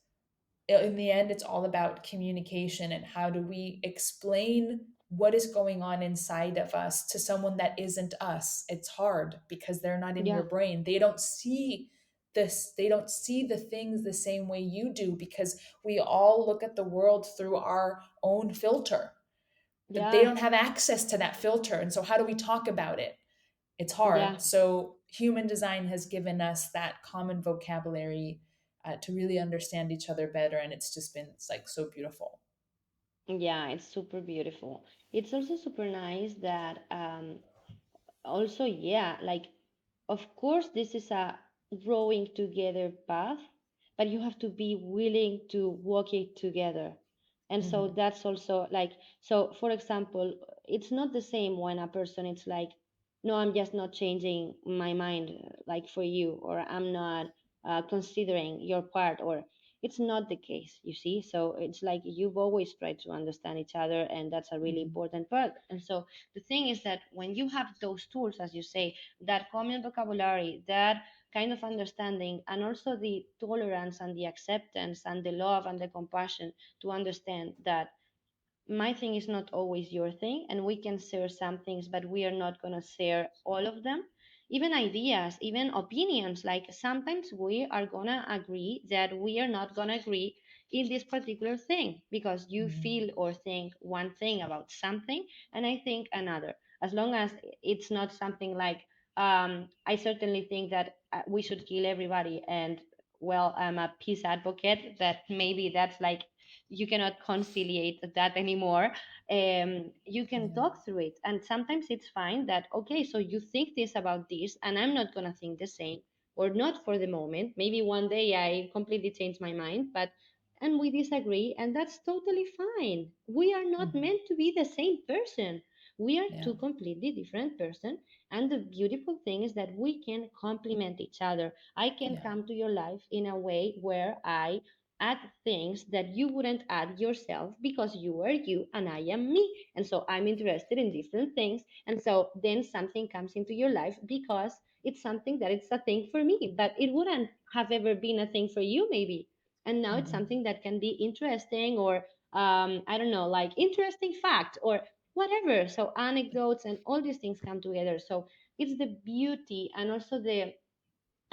in the end, it's all about communication and how do we explain what is going on inside of us to someone that isn't us. It's hard because they're not in your yeah, brain. They don't see this, they don't see the things the same way you do because we all look at the world through our own filter. But they yeah, don't have access to that filter. And so how do we talk about it? It's yeah. hard. So human design has given us that common vocabulary to really understand each other better, and it's like so beautiful. Yeah, it's super beautiful. It's also super nice that also, yeah, like of course this is a growing together path, but you have to be willing to walk it together. And so Hmm. that's also like, so for example, it's not the same when a person it's like, no, I'm just not changing my mind like for you, or I'm not considering your part, or it's not the case, you see. So it's like you've always tried to understand each other, and that's a really Hmm. important part. And so the thing is that when you have those tools, as you say, that common vocabulary, that kind of understanding, and also the tolerance and the acceptance and the love and the compassion to understand that my thing is not always your thing, and we can share some things, but we are not going to share all of them. Even ideas, even opinions, like sometimes we are going to agree that we are not going to agree in this particular thing because you Hmm. feel or think one thing about something and I think another. As long as it's not something like, I certainly think that we should kill everybody, and well, I'm a peace advocate, that maybe that's like you cannot conciliate that anymore. You can Yeah. talk through it, and sometimes it's fine that okay, so you think this about this and I'm not going to think the same, or not for the moment. Maybe one day I completely change my mind, but and we disagree, and that's totally fine. We are not Hmm. meant to be the same person. We are Yeah. two completely different person, and the beautiful thing is that we can complement each other. I can Yeah. come to your life in a way where I add things that you wouldn't add yourself because you are you and I am me. And so I'm interested in different things. And so then something comes into your life because it's something that it's a thing for me, but it wouldn't have ever been a thing for you, maybe. And now it's Hmm. something that can be interesting, or I don't know, like interesting fact or whatever. So anecdotes and all these things come together. So it's the beauty and also the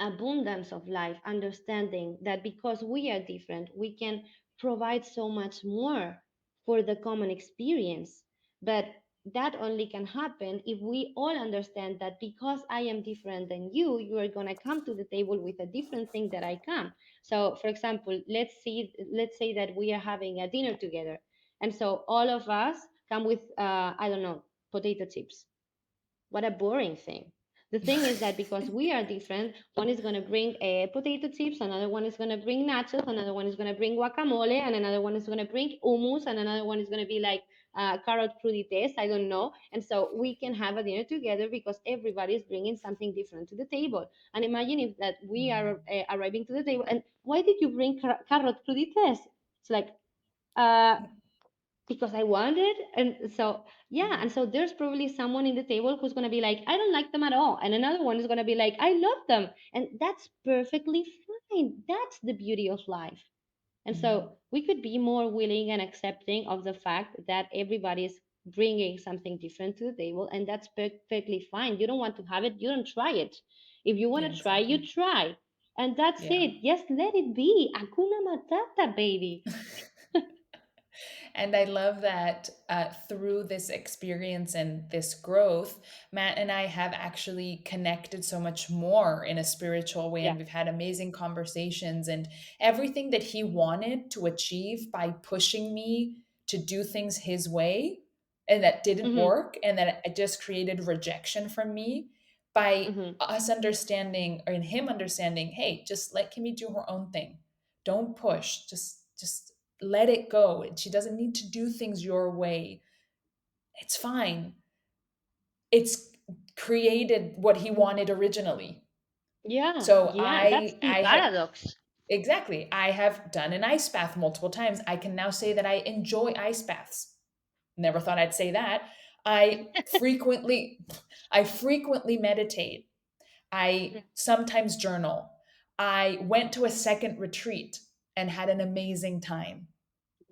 abundance of life, understanding that because we are different, we can provide so much more for the common experience. But that only can happen if we all understand that because I am different than you are going to come to the table with a different thing that I come. So, for example, let's say that we are having a dinner together, and so all of us come with I don't know, potato chips. What a boring thing. The thing is that because we are different, one is going to bring potato chips, another one is going to bring nachos, another one is going to bring guacamole, and another one is going to bring hummus, and another one is going to be like carrot crudités, I don't know. And so we can have a dinner together because everybody is bringing something different to the table. And imagine if that we are arriving to the table, and why did you bring carrot crudités? It's like, uh, because I want it. And so, yeah. And so there's probably someone in the table who's going to be like, I don't like them at all. And another one is going to be like, I love them. And that's perfectly fine. That's the beauty of life. And Mhm. so we could be more willing and accepting of the fact that everybody is bringing something different to the table. And that's perfectly fine. You don't want to have it, you don't try it. If you want Yeah, to try, you exactly. try. And that's Yeah. it. Just let it be. Akuna matata, baby. And I love that through this experience and this growth, Matt and I have actually connected so much more in a spiritual way. Yeah. And we've had amazing conversations. And everything that he wanted to achieve by pushing me to do things his way, and that didn't Mm-hmm. work, and that it just created rejection from me, by Mm-hmm. us understanding, or in him understanding, hey, just let Kimmy do her own thing. Don't push. Just let it go. She doesn't need to do things your way. It's fine. It's created what he wanted originally. Yeah. So Yeah. That's the I have paradox. exactly. I have done an ice bath multiple times. I can now say that I enjoy ice baths. Never thought I'd say that. I frequently I frequently meditate. I sometimes journal. I went to a second retreat and had an amazing time.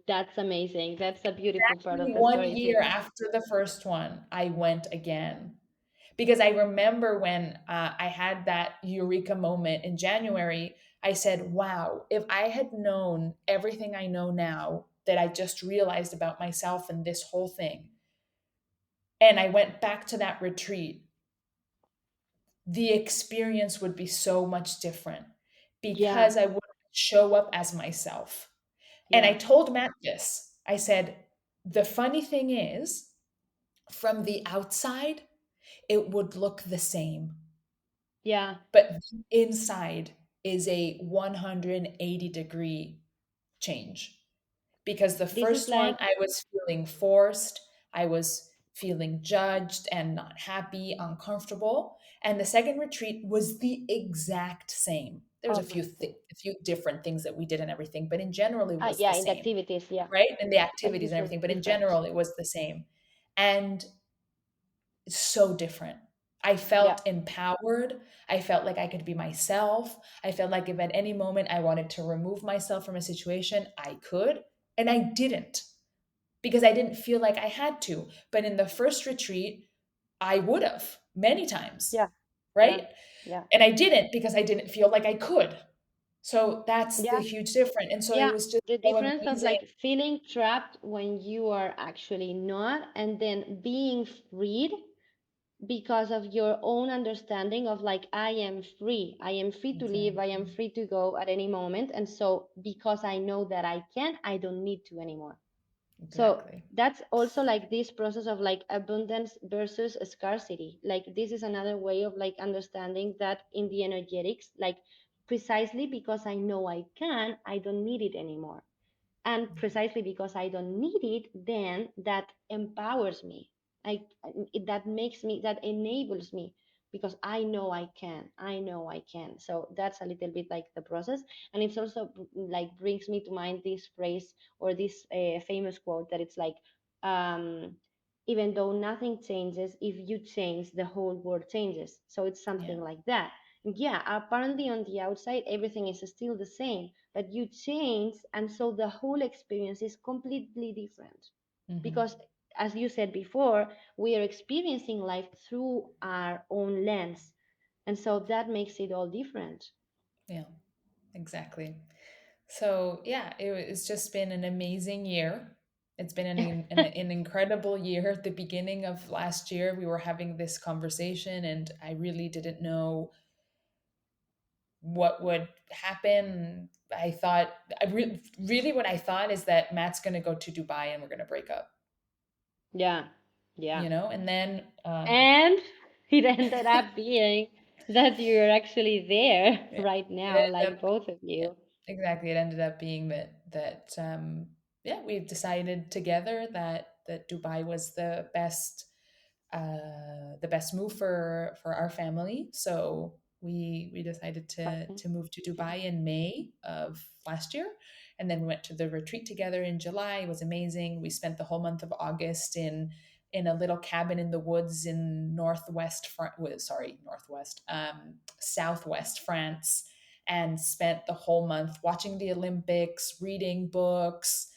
That's amazing. That's a beautiful part Exactly of the one story, year too. after the first one, I went again. Because I remember when I had that eureka moment in January, I said, wow, if I had known everything I know now that I just realized about myself and this whole thing, and I went back to that retreat, the experience would be so much different Yeah. because I would show up as myself. And I Yeah. told Matt this. I said, the funny thing is, from the outside, it would look the same, Yeah. but the inside is a 180-degree change. Because the This is first one, like, I was feeling forced, I was feeling judged and not happy, uncomfortable. And the second retreat was the exact same. There was oh my God. a few different things that we did and everything, but in general, it was the Yeah, in the same, activities. Yeah. right? And the But activities this and was everything, but in different. general, it was the same. And it's so different. I Yeah. felt empowered. I felt like I could be myself. I felt like if at any moment I wanted to remove myself from a situation, I could. And I didn't because I didn't feel like I had to. But in the first retreat, I would have many times, Yeah. Yeah. right? Yeah. And I didn't because I didn't feel like I could. So that's the Yeah. huge difference. And so it Yeah. was just The so difference of amazing. like feeling trapped when you are actually not, and then being freed because of your own understanding of like, I am free. I am free to leave. I am Exactly. free to go at any moment. And so because I know that I can, I don't need to anymore. So Exactly. that's also like this process of like abundance versus scarcity. Like this is another way of like understanding that in the energetics, like precisely because I know I can, I don't need it anymore. And precisely because I don't need it, then that empowers me. That makes me, that enables me, because I know I can. So that's a little bit like the process. And it's also like brings me to mind this phrase, or this famous quote, that it's like, um even though nothing changes, if you change, the whole world changes. So it's Yeah. something like that. Yeah, apparently on the outside everything is still the same, but you change, and so the whole experience is completely different. Hmm. Because as you said before, we are experiencing life through our own lens, and so that makes it all different. Yeah. Exactly. So yeah, it's just been an amazing year. It's been an incredible year. At the beginning of last year, we were having this conversation, and I really didn't know what would happen. I thought, really, what I thought is that Matt's going to go to Dubai and we're going to break up, Yeah, yeah. and then And it ended up being that you're actually there yeah, right it now, ended like up, both of yeah, you. exactly. It ended up being that yeah, we've decided together that Dubai was the best move for our family. So We decided Okay. to move to Yeah. Dubai in May of last year, and then we went to the retreat together in July. It was amazing. We spent the whole month of August in a little cabin in the woods in southwest France, and spent the whole month watching the Olympics, reading books,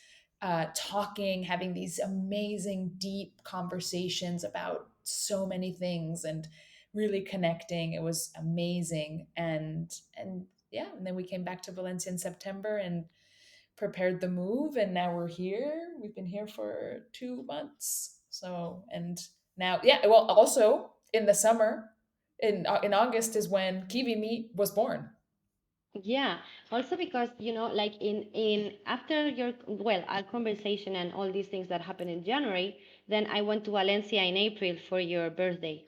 talking, having these amazing, deep conversations about so many things, and really connecting. It was amazing, and yeah, and then we came back to Valencia in September and prepared the move, and now we're here. We've been here for 2 months. So, and now, yeah, well, also in the summer, in August is when Kiwi Meat was born. Yeah, also because like in after your well our conversation and all these things that happened in January, then I went to Valencia in April for your birthday.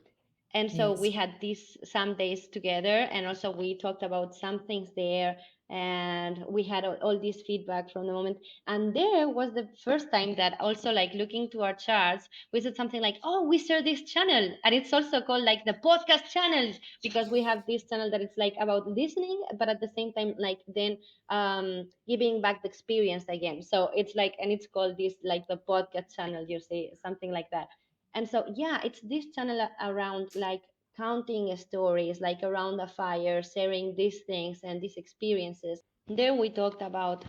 And so we Yes. had these some days together, and also we talked about some things there, and we had all this feedback from the moment. And there was the first time that also, like, looking to our charts, we said something like, oh, we share this channel, and it's also called like the podcast channel, because we have this channel that it's like about listening, but at the same time, like, then giving back the experience again. So it's like, and it's called this like the podcast channel, you say something like that. And so yeah, it's this channel around like counting stories, like around a fire, sharing these things and these experiences. There we talked about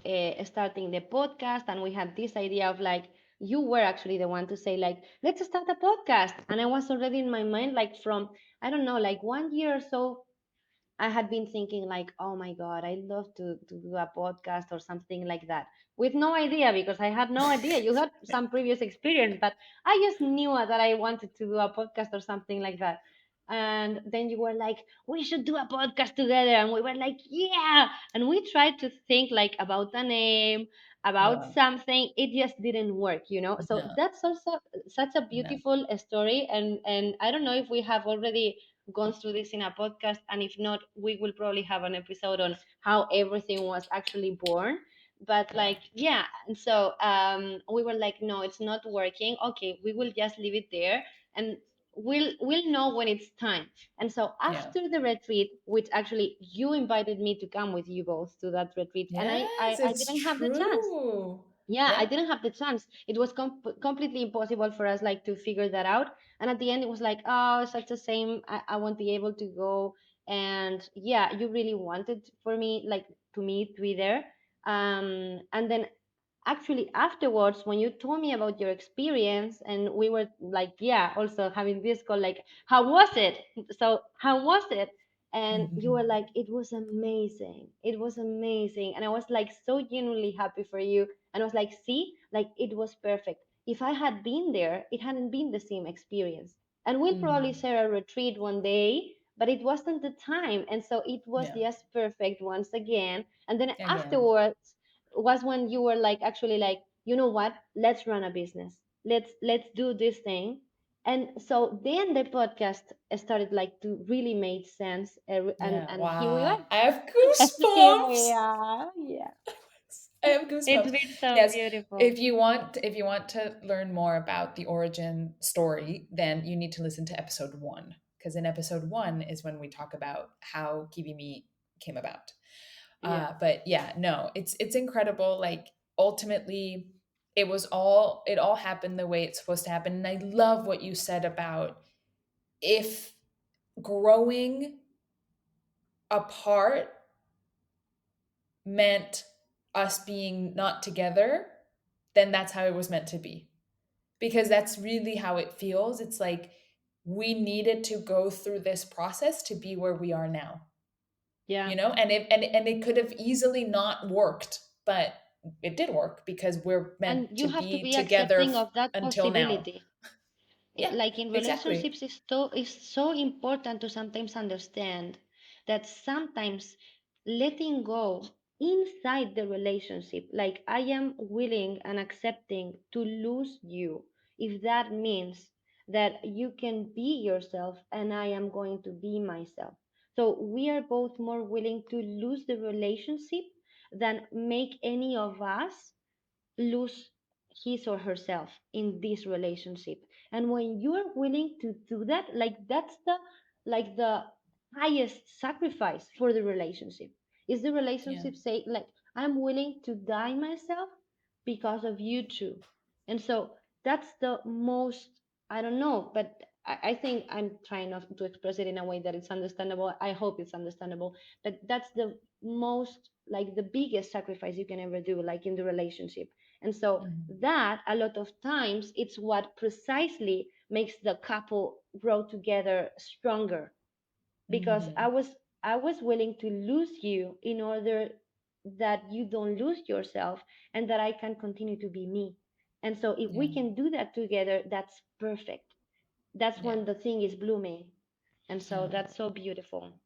starting the podcast, and we had this idea of like, you were actually the one to say like, let's start a podcast, and I was already in my mind like from, I don't know, like 1 year or so. I had been thinking like, oh my God, I love to do a podcast or something like that, with no idea, because I had no idea. You had some previous experience, but I just knew that I wanted to do a podcast or something like that. And then you were like, we should do a podcast together. And we were like, yeah. And we tried to think like about a name, about Yeah. something. It just didn't work, So No. that's also such a No. beautiful story. And I don't know if we have already gone through this in a podcast, and if not, we will probably have an episode on how everything was actually born. But Yeah. like, yeah, and so we were like, no, it's not working. Okay, we will just leave it there, and we'll know when it's time. And so Yeah. after the retreat, which actually you invited me to come with you both to that retreat, and I Yes, I, I it's didn't have the chance. true. Yeah, I Yeah. didn't have the chance. It was completely impossible for us like to figure that out. And at the end it was like, oh, such a shame, I won't be able to go. And yeah, you really wanted for me like to meet with there. And then actually afterwards, when you told me about your experience, and we were like, yeah, also having this call, like, how was it? So how was it? And you were like, it was amazing, it was amazing. And I was like so genuinely happy for you. And I was like, see, like, it was perfect. If I had been there, it hadn't been the same experience. And we'll probably Mhm. share a retreat one day, but it wasn't the time. And so it was Yeah. just perfect once again. And then Again. afterwards was when you were like, actually, like, you know what, let's run a business, let's do this thing. And so then the podcast started like to really make sense, Yeah. and here we are. Wow. I have Here we goosebumps. are, yeah. I have It's goosebumps. been so Yes. beautiful. If you want to learn more about the origin story, then you need to listen to episode 1, because in episode 1 is when we talk about how Kiwi Meat came about. Yeah. But yeah, no, it's incredible. Like, ultimately, it all happened the way it's supposed to happen. And I love what you said about, if growing apart meant us being not together, then that's how it was meant to be. Because that's really how it feels. It's like we needed to go through this process to be where we are now. Yeah. And it could have easily not worked, but it did work because we're And meant you to have to be be together accepting of that until now. possibility. Yeah, Like in exactly. relationships, it's so important to sometimes understand that sometimes letting go inside the relationship, like, I am willing and accepting to lose you, if that means that you can be yourself and I am going to be myself. So we are both more willing to lose the relationship than make any of us lose his or herself in this relationship. And when you are willing to do that, like, that's the, like, the highest sacrifice for the relationship. Is the Yeah. relationship say like I'm willing to die myself because of you two? And so that's the most, I don't know, but I think I'm trying not to express it in a way that it's understandable. I hope it's understandable. But that's the most, like the biggest sacrifice you can ever do, like in the relationship. And so Mhm. that a lot of times it's what precisely makes the couple grow together stronger, because Mhm. I was willing to lose you in order that you don't lose yourself and that I can continue to be me. And so if Yeah. we can do that together, that's perfect. That's Yeah. when the thing is blooming. And so Yeah. that's so beautiful.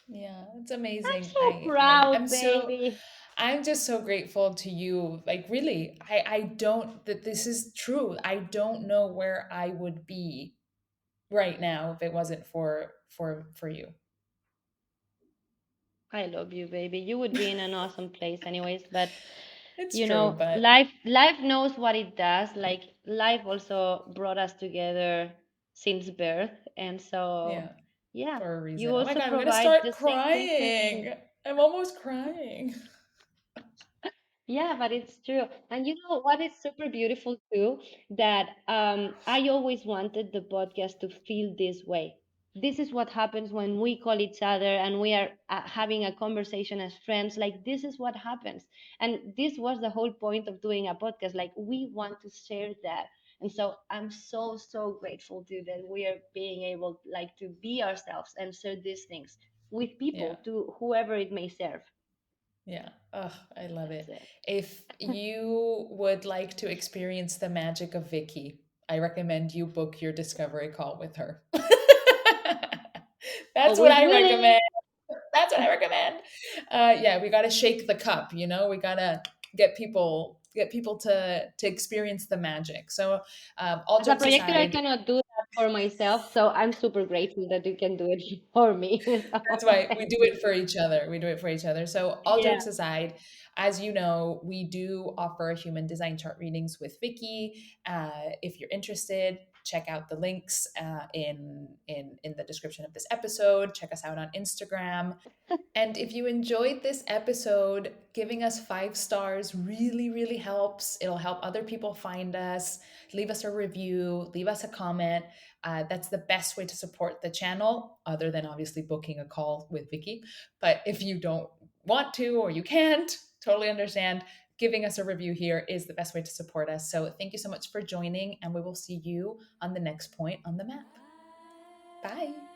Yeah. It's I'm amazing. so I'm proud, so baby. I'm just so grateful to you. Like really, I don't that this is true. I don't know where I would be right now if it wasn't for you. I love you, baby. You would be in an awesome place anyways, but It's you true, know, but life knows what it does. Like life also brought us together since birth. And so yeah, yeah, for a you reason. Oh my also God, I'm gonna provide the start same thing for me. crying. I'm almost crying. Yeah, but it's true. And you know what is super beautiful too? That I always wanted the podcast to feel this way. This is what happens when we call each other and we are having a conversation as friends. Like, this is what happens. And this was the whole point of doing a podcast. Like, we want to share that. And so I'm so, so grateful to that we are being able like to be ourselves and share these things with Yeah. people, to whoever it may serve. Yeah. Oh, I love That's it. it. If you would like to experience the magic of Viki, I recommend you book your discovery call with her. That's what Always I willing. recommend. That's what I recommend. Yeah, we got to shake the cup. We got to get people to experience the magic. So, all As a jokes projector, I aside, cannot do that for myself, so I'm super grateful that you can do it for me. that's So why we thank do you. it for each other. We do it for each other. So, all Yeah. jokes aside, as you know, we do offer human design chart readings with Viki. If you're interested, check out the links in the description of this episode. Check us out on Instagram. And if you enjoyed this episode, giving us 5 stars really, really helps. It'll help other people find us. Leave us a review, leave us a comment. That's the best way to support the channel, other than obviously booking a call with Viki. But if you don't want to or you can't, totally understand. Giving us a review here is the best way to support us. So thank you so much for joining, and we will see you on the next point on the map. Bye.